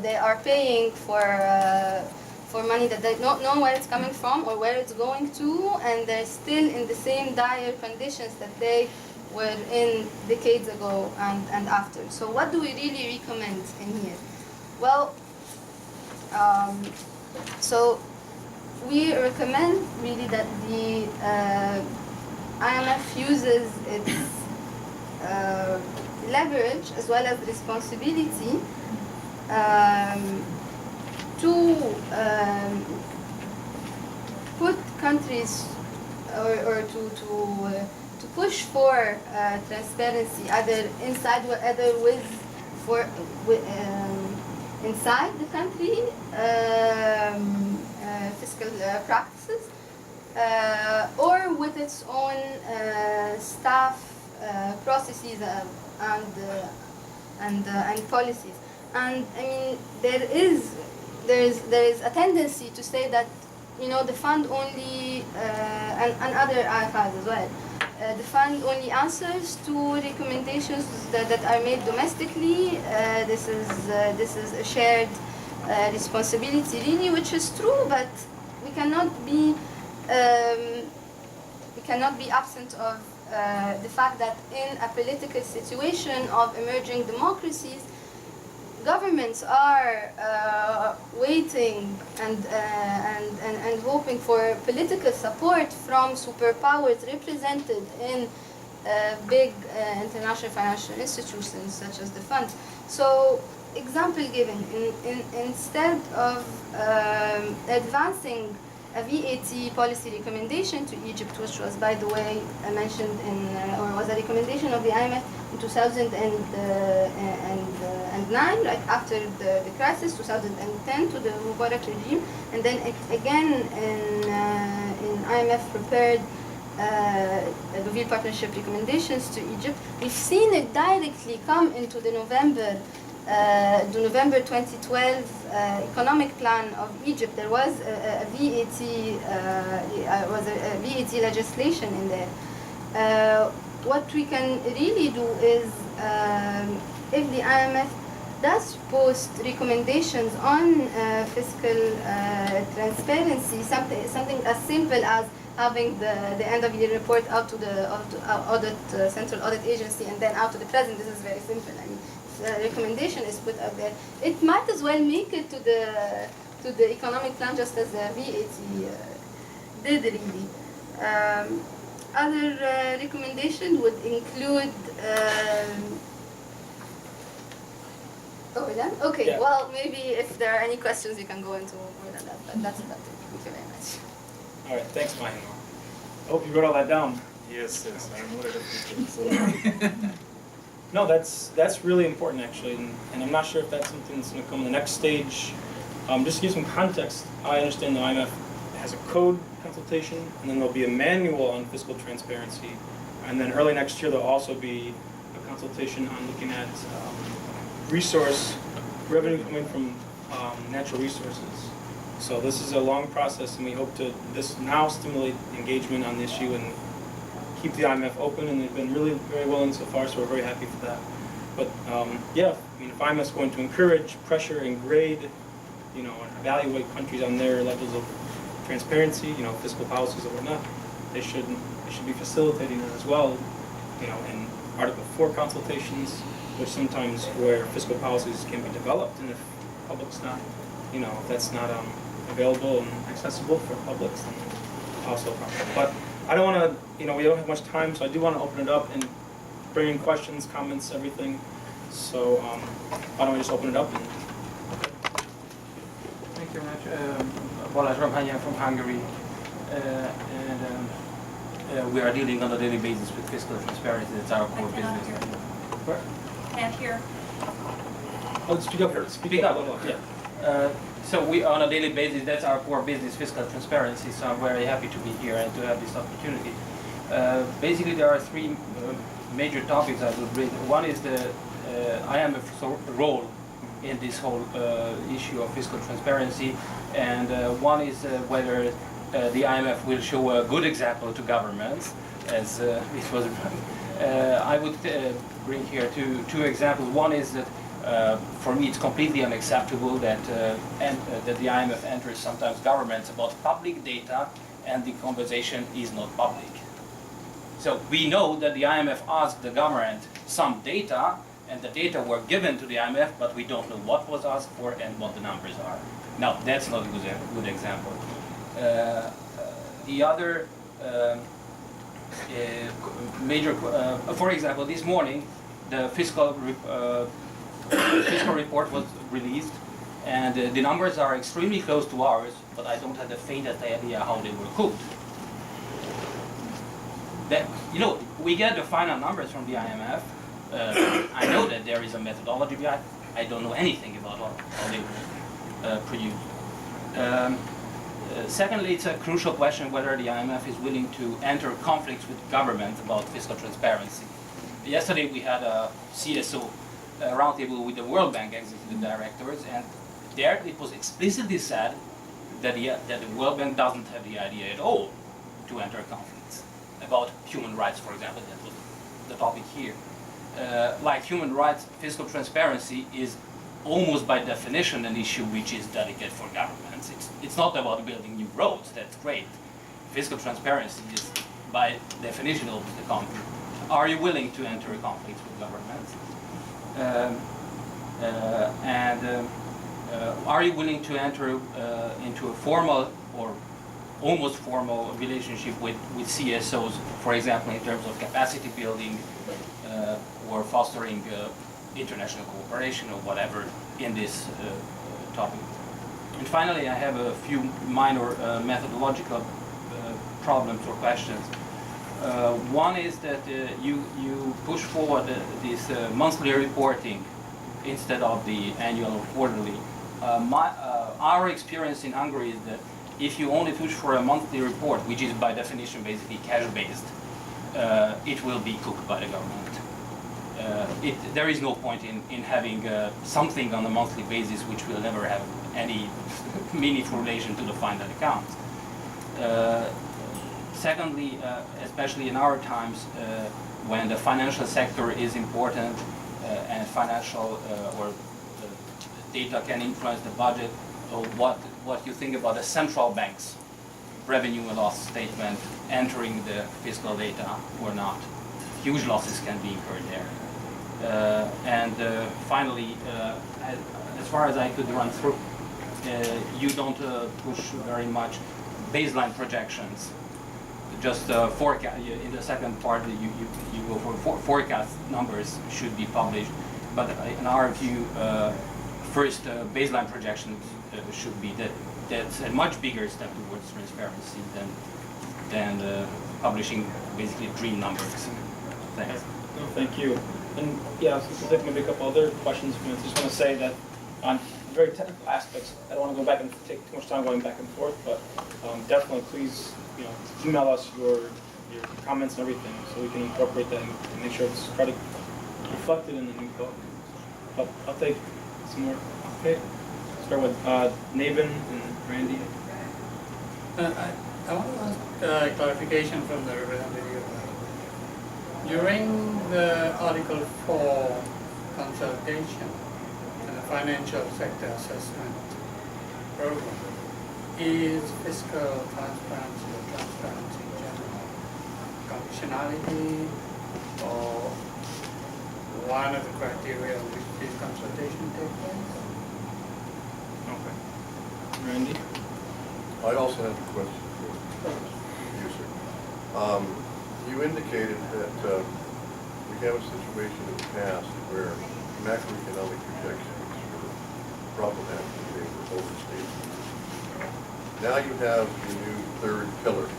they are paying for money that they don't know where it's coming from or where it's going to, and they're still in the same dire conditions that they were in decades ago and after. So what do we really recommend in here? Well, so we recommend really that the IMF uses its leverage as well as responsibility to put countries or to push for transparency, either inside or either inside the country fiscal practices, or with its own staff processes and policies. And I mean, there is a tendency to say that, you know, the fund only and other IFIs as well. The fund only answers to recommendations that are made domestically. This is a shared responsibility, really, which is true, but we cannot be absent of the fact that in a political situation of emerging democracies, governments are waiting and hoping for political support from superpowers represented in big international financial institutions such as the fund. So, example given, instead of advancing a VAT policy recommendation to Egypt, which was, by the way, mentioned in, or was a recommendation of the IMF in 2009, right after the crisis, 2010 to the Mubarak regime, and then again in IMF prepared Deauville Partnership recommendations to Egypt. We've seen it directly come into the November 2012 economic plan of Egypt. There was a VAT legislation in there. What we can really do is, if the IMF does post recommendations on fiscal transparency, something as simple as having the end of year report out to the central audit agency and then out to the president. This is very simple. I mean, recommendation is put out there. It might as well make it to the economic plan just as the VAT did, really. Other recommendation would include. Done? Okay. Yeah. Well, maybe if there are any questions, you can go into more than that. But that's about it. Thank you very much. All right, thanks, Mahinour. I hope you wrote all that down. Yes, I noted a few things. No, that's really important, actually, and I'm not sure if that's something that's going to come in the next stage. Just to give some context, I understand the IMF has a code consultation, and then there'll be a manual on fiscal transparency, and then early next year there'll also be a consultation on looking at revenue coming from natural resources. So this is a long process, and we hope to now stimulate engagement on the issue and keep the IMF open, and they've been really very willing so far, so we're very happy for that. But yeah, I mean, if IMF is going to encourage, pressure, and grade, you know, and evaluate countries on their levels of transparency, you know, fiscal policies and whatnot, they should be facilitating that as well, you know, in Article 4 consultations, which sometimes where fiscal policies can be developed, and if public's not, you know, if that's not available and accessible for publics, then also a problem. But I don't want to, you know, we don't have much time, so I do want to open it up and bring in questions, comments, everything. So why don't we just open it up? Thank you very much. Ramkumar from Hungary, and we are dealing on a daily basis with fiscal transparency. That's our core business. Where? Can't hear. Oh, speak up here. Speak up. Yeah. So we, on a daily basis, that's our core business, fiscal transparency. So I'm very happy to be here and to have this opportunity. Basically, there are three major topics I would bring. One is the IMF's role in this whole issue of fiscal transparency, and one is whether the IMF will show a good example to governments, as it was. I would bring here two examples. One is that for me it's completely unacceptable that that the IMF enters sometimes governments about public data and the conversation is not public. So we know that the IMF asked the government some data, and the data were given to the IMF, but we don't know what was asked for and what the numbers are. Now, that's not a good example. The other major, for example, this morning the fiscal report was released, and the numbers are extremely close to ours, but I don't have the faintest idea how they were cooked. That, you know, we get the final numbers from the IMF. I know that there is a methodology behind. I don't know anything about how they were produced. Secondly, it's a crucial question whether the IMF is willing to enter conflicts with government about fiscal transparency. Yesterday we had a CSO roundtable with the World Bank executive directors, and there it was explicitly said that the World Bank doesn't have the idea at all to enter conflicts about human rights, for example. That was the topic here. Like human rights, fiscal transparency is almost by definition an issue which is delicate for governments. It's not about building new roads, that's great. Fiscal transparency is by definition always the conflict. Are you willing to enter a conflict with governments? Are you willing to enter into a formal or almost formal relationship with CSOs, for example, in terms of capacity building or fostering international cooperation or whatever in this topic. And finally, I have a few minor methodological problems or questions. One is that you push forward this monthly reporting instead of the annual or quarterly. Our experience in Hungary is that if you only push for a monthly report, which is by definition basically cash-based, it will be cooked by the government. There is no point in having something on a monthly basis which will never have any meaningful relation to the final account. Secondly, especially in our times, when the financial sector is important and financial or data can influence the budget, what you think about the central bank's revenue and loss statement entering the fiscal data or not. Huge losses can be incurred there. Finally, as far as I could run through, you don't push very much baseline projections. Just forecast. In the second part, you go for forecast numbers should be published, but in our view, first baseline projections should be that's a much bigger step towards transparency than publishing basically dream numbers. Thanks. No, thank you. And yeah, so we'll take maybe a couple other questions. I just want to say that on very technical aspects, I don't want to go back and take too much time going back and forth, but definitely please, email us your comments and everything so we can incorporate that and make sure it's try to reflected in the new book. But I'll take some more. Okay, start with Nabin and Randy. I want to ask clarification from the representative. During the Article 4 consultation and the financial sector assessment program, is fiscal transparency or transparency in general conditionality or one of the criteria which this consultation takes place? Okay. Randy? I also have a question for you, sir. You indicated that we have a situation in the past where macroeconomic projections were problematic and they were overstated. Now you have the new third pillar.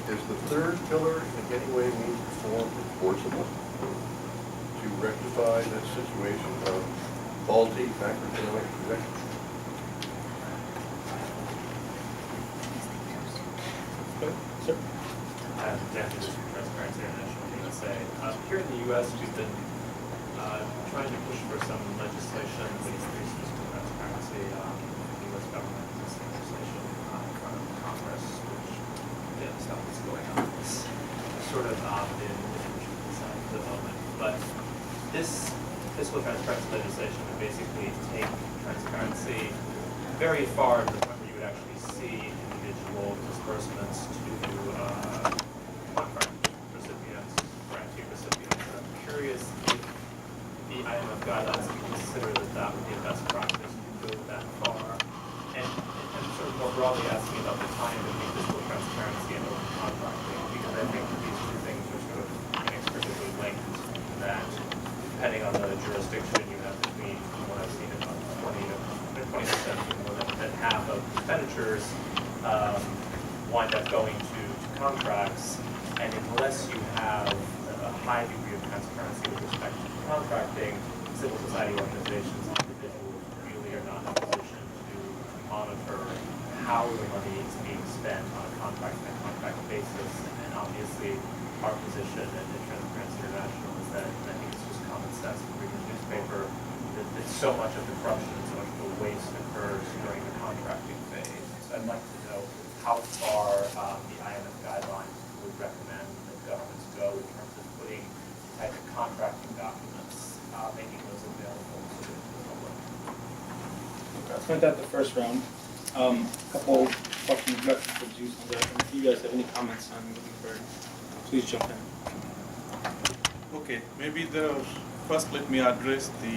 Is the third pillar in any way, means, form enforceable to rectify that situation of faulty macroeconomic projections? Sir? Dan, just from Transparency International, USA. Here in the U.S., we've been trying to push for some legislation that increases transparency. The U.S. government has legislation in front of Congress, which stuff that's going on is sort of been development. But this fiscal transparency legislation would basically take transparency very far to the point where you would actually see individual disbursements to grant recipients. I'm curious if the IMF guidelines consider that would be a best practice to go that far. And sort of more broadly, really asking about the time between fiscal transparency and open contracting, because I think these two things are sort of inextricably linked, that depending on the jurisdiction, you have between what I've seen about 20% more than half of expenditures wind up going to contracts, and unless you have a high degree of transparency with respect to contracting, civil society organizations and individuals really are not in a position to monitor how the money is being spent on a contract-by-contract basis. And obviously, our position at Transparency International is that, and I think it's just common sense to read the newspaper, that so much of the corruption and so much of the waste occurs during the contracting phase. So I'd like to know how far the IMF guidelines would recommend that governments go in terms of putting the type of contracting documents, making those available to the public. Let's find out the first round. A couple questions left for Juice on that. If you guys have any comments on what you've heard, please jump in. Okay, maybe first let me address the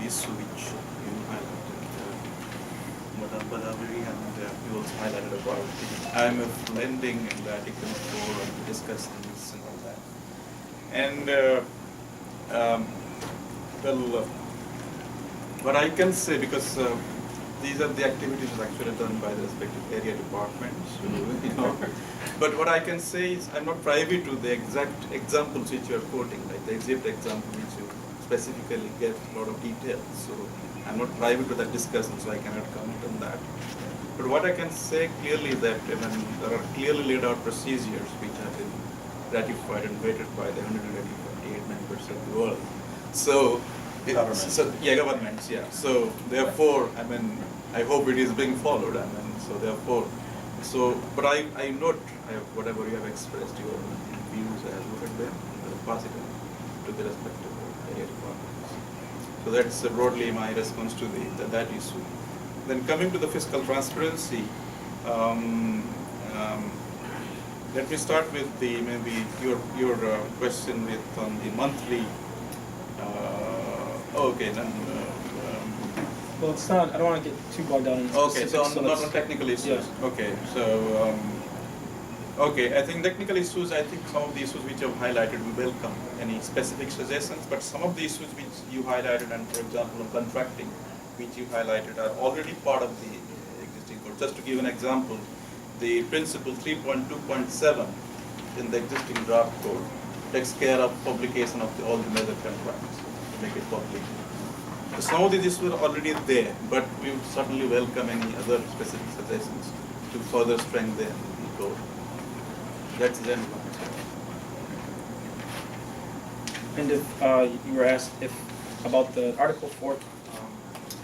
issue which you highlighted, what El-Badrawi and you also highlighted about the IMF lending and the Article 4 and the discussions and all that. And what I can say, because these are the activities actually done by the respective area departments, But what I can say is I'm not privy to the exact examples which you are quoting, like the exact example which you specifically gave a lot of details. So I'm not privy to that discussion, so I cannot comment on that. But what I can say clearly is that there are clearly laid out procedures which have been ratified and vetted by the 188 members of the world. So, governments, yeah. So therefore, I hope it is being followed. But I note whatever you have expressed, your views, I have looked at them, pass it on to the respective area departments. So that's broadly my response to that issue. Then coming to the fiscal transparency, let me start with your question on the monthly. Well, it's not. I don't want to get too bogged down in specifics. Okay, so not on technical issues. Yeah. Okay, so I think technical issues. I think some of the issues which you have highlighted, we welcome any specific suggestions. But some of the issues which you highlighted, and for example, on contracting, which you highlighted, are already part of the existing code. Just to give an example, the principle 3.2.7 in the existing draft code takes care of publication of all the major contracts to make it public. So some of these issues were already there, but we would certainly welcome any other specific suggestions to further strengthen the code. That's then. And if you were asked about the Article 4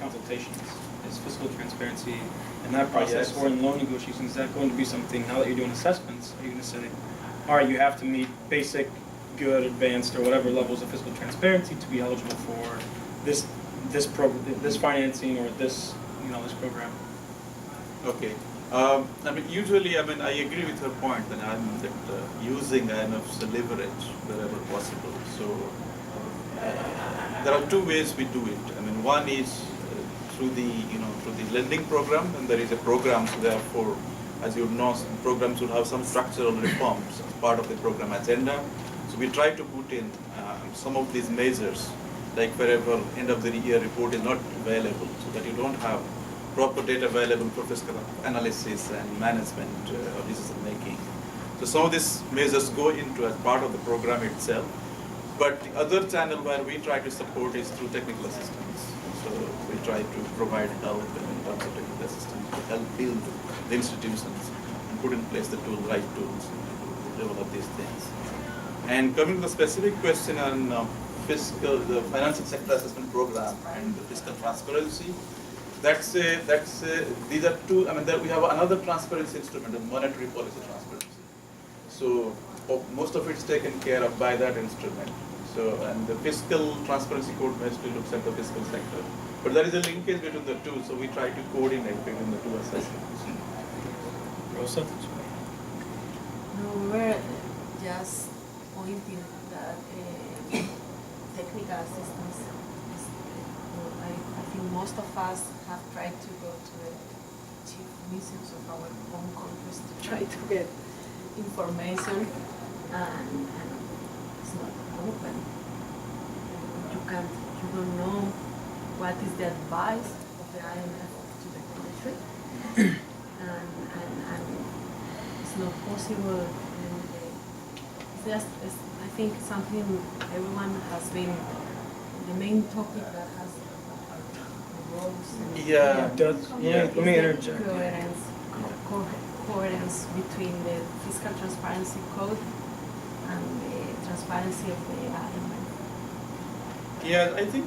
consultations, is fiscal transparency in that process or in loan negotiations, is that going to be something, now that you're doing assessments, are you going to say, all right, you have to meet basic, good, advanced, or whatever levels of fiscal transparency to be eligible for this financing or this program? Okay. Usually, I agree with her point that using IMF's leverage wherever possible. So there are two ways we do it. One is through the lending program, and there is a program. So therefore, as you know, programs will have some structural reforms as part of the program agenda. So we try to put in some of these measures, like wherever end of the year report is not available, so that you don't have proper data available for fiscal analysis and management or decision making. So some of these measures go into as part of the program itself, but the other channel where we try to support is through technical assistance. So we try to provide help in terms of technical assistance to help build the institutions and put in place the right tools to develop these things. And coming to the specific question on the financial sector assessment program and the fiscal transparency, these are two. We have another transparency instrument, the monetary policy transparency. So most of it's taken care of by that instrument. So, and the fiscal transparency code mostly looks at the fiscal sector, but there is a linkage between the two. So we try to coordinate between the two assessments. Rosa? No, we were just pointing that technical assistance is, I think most of us have tried to go to the chief missions of our own countries to try to get information, and it's not open. You don't know what is the advice of the IMF to the country, and it's not possible. And it's, I think, something everyone has been the main topic that has arose. Yeah, let me interject. Coherence between the fiscal transparency code and the transparency of the IMF. Yeah, I think,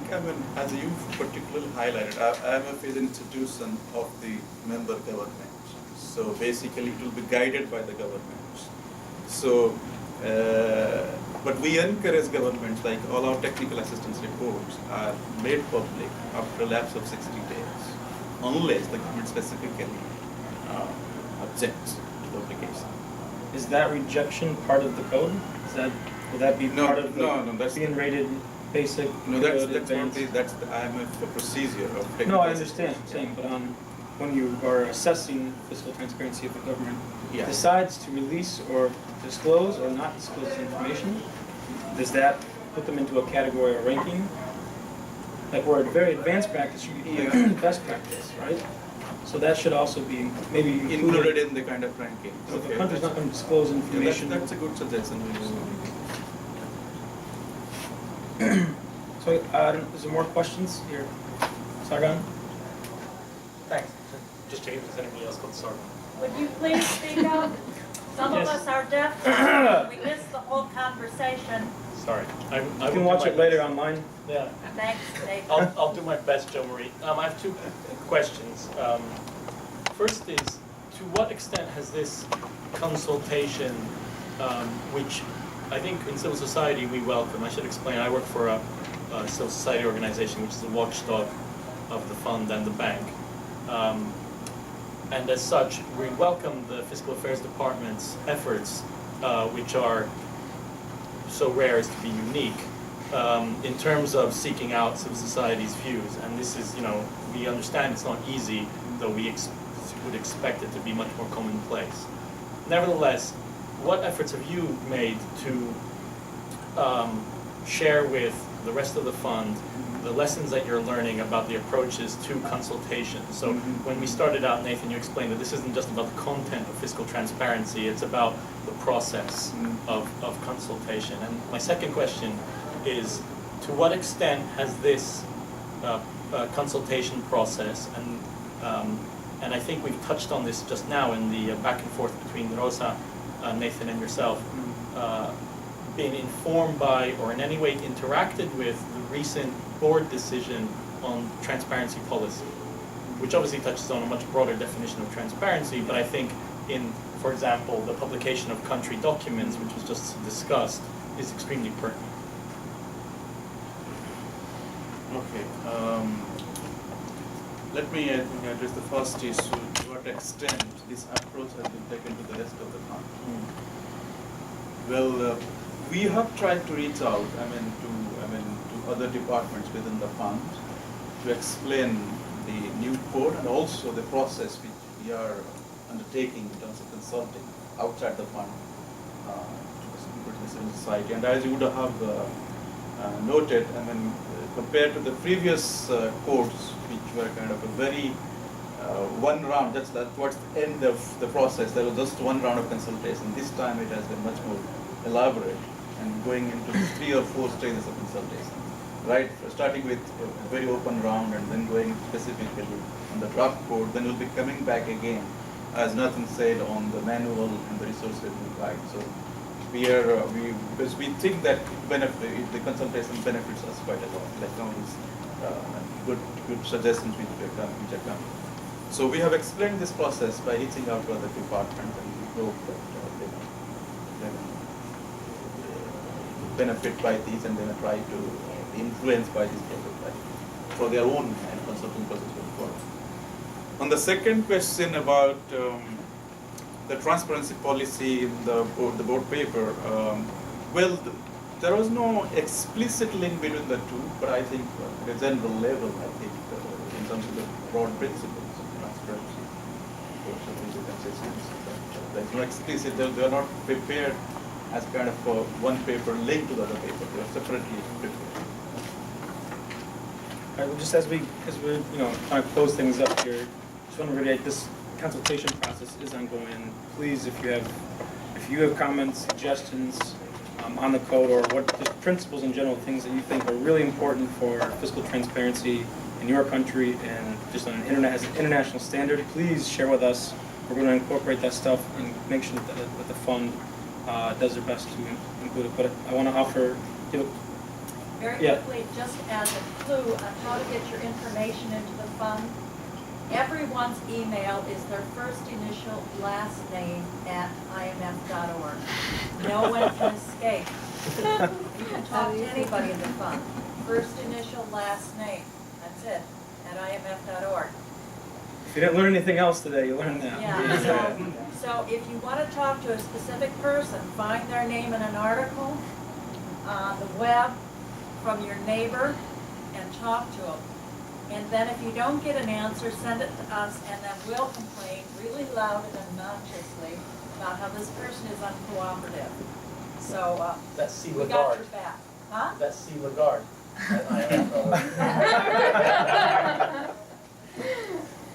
as you particularly highlighted, IMF is an institution of the member government. So basically, it will be guided by the governments. So, but we encourage governments, like all our technical assistance reports are made public after a lapse of 60 days, unless the government specifically objects to the publication. Is that rejection part of the code? Would that be part of that's being rated basic? No, that's advanced? that's the IMF procedure of technical No, I assistance. understand. I'm saying, but when you are assessing fiscal transparency of the government, Yeah. decides to release or disclose or not disclose this information, does that put them into a category or ranking? Like where very advanced practice should be best practice, right? So that should also be maybe Included in the kind of ranking. So if a country's not going to disclose information. That's a good suggestion. So, is there more questions here? Sargon? Thanks. Just checking if there's anybody else called Sargon. Would you please speak up? Some Yes. of us are deaf. We missed the whole conversation. Sorry. You can watch it later online. Yeah. Thanks, Dave. I'll do my best, Joe Marie. I have two questions. First is, to what extent has this consultation, which I think in civil society we welcome, I should explain, I work for a civil society organization which is a watchdog of the fund and the bank. And as such, we welcome the Fiscal Affairs Department's efforts, which are so rare as to be unique, in terms of seeking out civil society's views. And this is, we understand it's not easy, though we would expect it to be much more commonplace. Nevertheless, what efforts have you made to share with the rest of the fund the lessons that you're learning about the approaches to consultation? So when we started out, Nathan, you explained that this isn't just about the content of fiscal transparency, it's about the process of consultation. And my second question is, to what extent has this consultation process, and I think we've touched on this just now in the back and forth between Rosa, Nathan, and yourself, been informed by or in any way interacted with the recent board decision on transparency policy, which obviously touches on a much broader definition of transparency, but I think in, for example, the publication of country documents, which was just discussed, is extremely pertinent. Okay. Let me address the first issue, to what extent this approach has been taken to the rest of the fund. Well, we have tried to reach out, to other departments within the fund to explain the new code and also the process which we are undertaking in terms of consulting outside the fund to the civil society. And as you would have noted, compared to the previous codes, which were kind of a very one round, that's towards the end of the process, there was just one round of consultation. This time it has been much more elaborate and going into 3 or 4 stages of consultation. Right, starting with a very open round and then going specifically on the draft code, then we'll be coming back again, as Nathan said, on the manual and the resource review guide. So because we think that the consultation benefits us quite a lot, like all these good suggestions which are coming. So we have explained this process by reaching out to other departments, and we hope that they benefit by these and then try to influenced by this process for their own consulting process going forward. On the second question about the transparency policy in the board paper, there was no explicit link between the two, but I think at a general level, in terms of the broad principles of transparency, It's not explicit. They are not prepared as kind of one paper linked to the other paper. They are separately prepared. All right, well, just as we're kind of close things up here, just want to reiterate this consultation process is ongoing. Please, if you have comments, suggestions on the code, or what just principles in general, things that you think are really important for fiscal transparency in your country and just on as an international standard, please share with us. We're going to incorporate that stuff and make sure that the fund does their best to include it. But I want to offer. Very quickly, just as a clue on how to get your information into the fund, everyone's email is their first initial last name at imf.org. No one can escape. You can talk to anybody in the fund. First initial last name. That's it. At imf.org. If you didn't learn anything else today, you learned that. Yeah. So if you want to talk to a specific person, find their name in an article on the web from your neighbor and talk to them. And then if you don't get an answer, send it to us, and then we'll complain really loud and obnoxiously about how this person is uncooperative. So That's C. we got Lagarde. your back. Huh? That's C. Lagarde.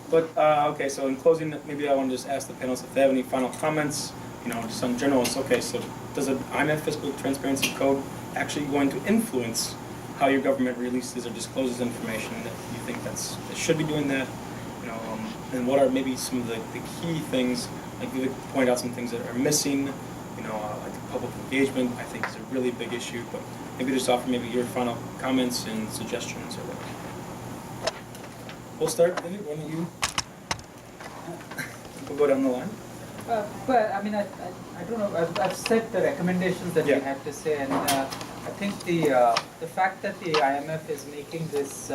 But okay, so in closing, maybe I want to just ask the panelists if they have any final comments. Just in general, it's okay. So does an IMF fiscal transparency code actually going to influence how your government releases or discloses information? That you think it should be doing that? And what are maybe some of the key things? Like Vivek point out some things that are missing. Like public engagement, I think is a really big issue. But maybe just offer maybe your final comments and suggestions or whatever. We'll start, Vivek. Why don't you? We'll go down the line. Well, I mean, I don't know. I've said the recommendations that we had to say, and I think the fact that the IMF is making this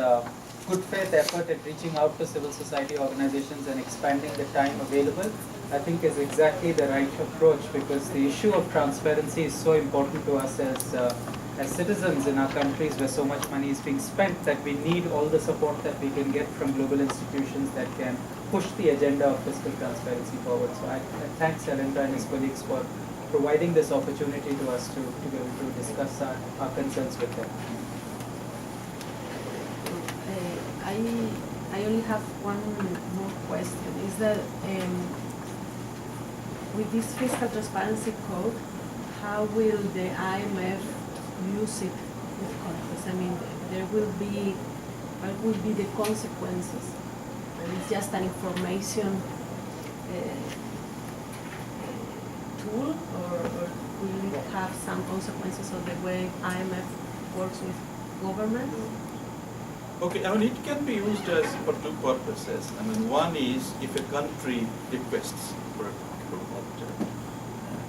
good faith effort at reaching out to civil society organizations and expanding the time available, I think is exactly the right approach, because the issue of transparency is so important to us as citizens in our countries where so much money is being spent, that we need all the support that we can get from global institutions that can push the agenda of fiscal transparency forward. So I thank Sailendra and his colleagues for providing this opportunity to us to be able to discuss our concerns with them. I only have one more question. Is that with this fiscal transparency code, how will the IMF use it with countries? I mean, what will be the consequences? It's just an information tool, or will it have some consequences of the way IMF works with government? Okay, it can be used for two purposes. One is if a country requests for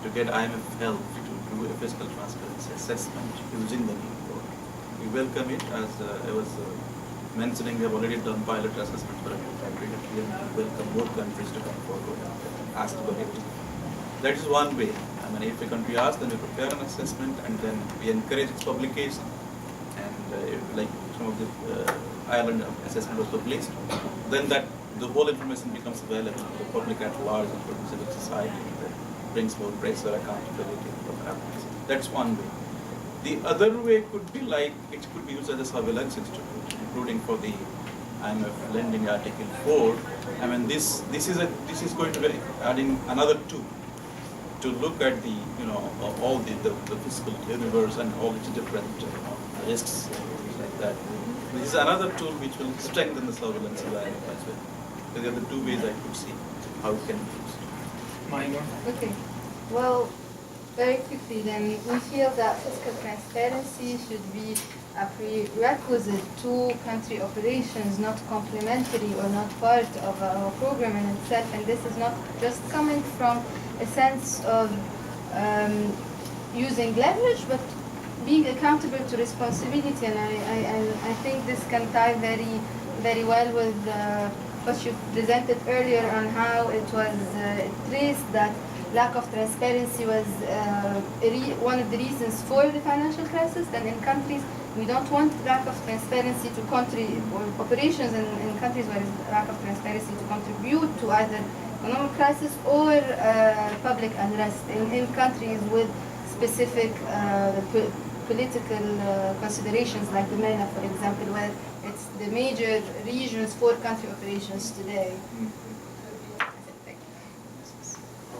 to get IMF help to do a fiscal transparency assessment using the new code. We welcome it. As I was mentioning, we have already done pilot assessment for a new country, and we welcome more countries to come forward and ask for it. That is one way. If a country asks, then we prepare an assessment and then we encourage its publication. And like some of the Ireland assessment was published, then the whole information becomes available to the public at large and to civil society. Brings more pressure, accountability, what happens. That's one way. The other way could be it could be used as a surveillance instrument, including for the IMF lending Article 4. This is going to be adding another tool to look at the all the fiscal universe and all its different risks, things like that. This is another tool which will strengthen the surveillance of the IMF as well. So there are the two ways I could see how it can be used. Mahinour? Okay. Well, very quickly then, we feel that fiscal transparency should be a prerequisite to country operations, not complementary or not part of our program in itself. And this is not just coming from a sense of using leverage, but being accountable to responsibility. And I think this can tie very, very well with what you presented earlier on how it was traced that lack of transparency was one of the reasons for the financial crisis. Then in countries, we don't want lack of transparency or operations in countries where there's lack of transparency to contribute to either economic crisis or public unrest in countries with specific political considerations, like the MENA, for example, where it's the major regions for country operations today.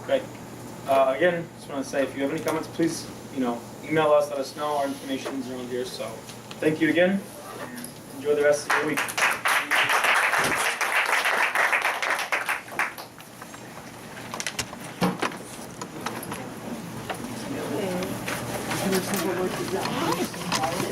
Okay. Again, just want to say, if you have any comments, please, email us, let us know. Our information is around here. So, thank you again. Enjoy the rest of your week. Okay.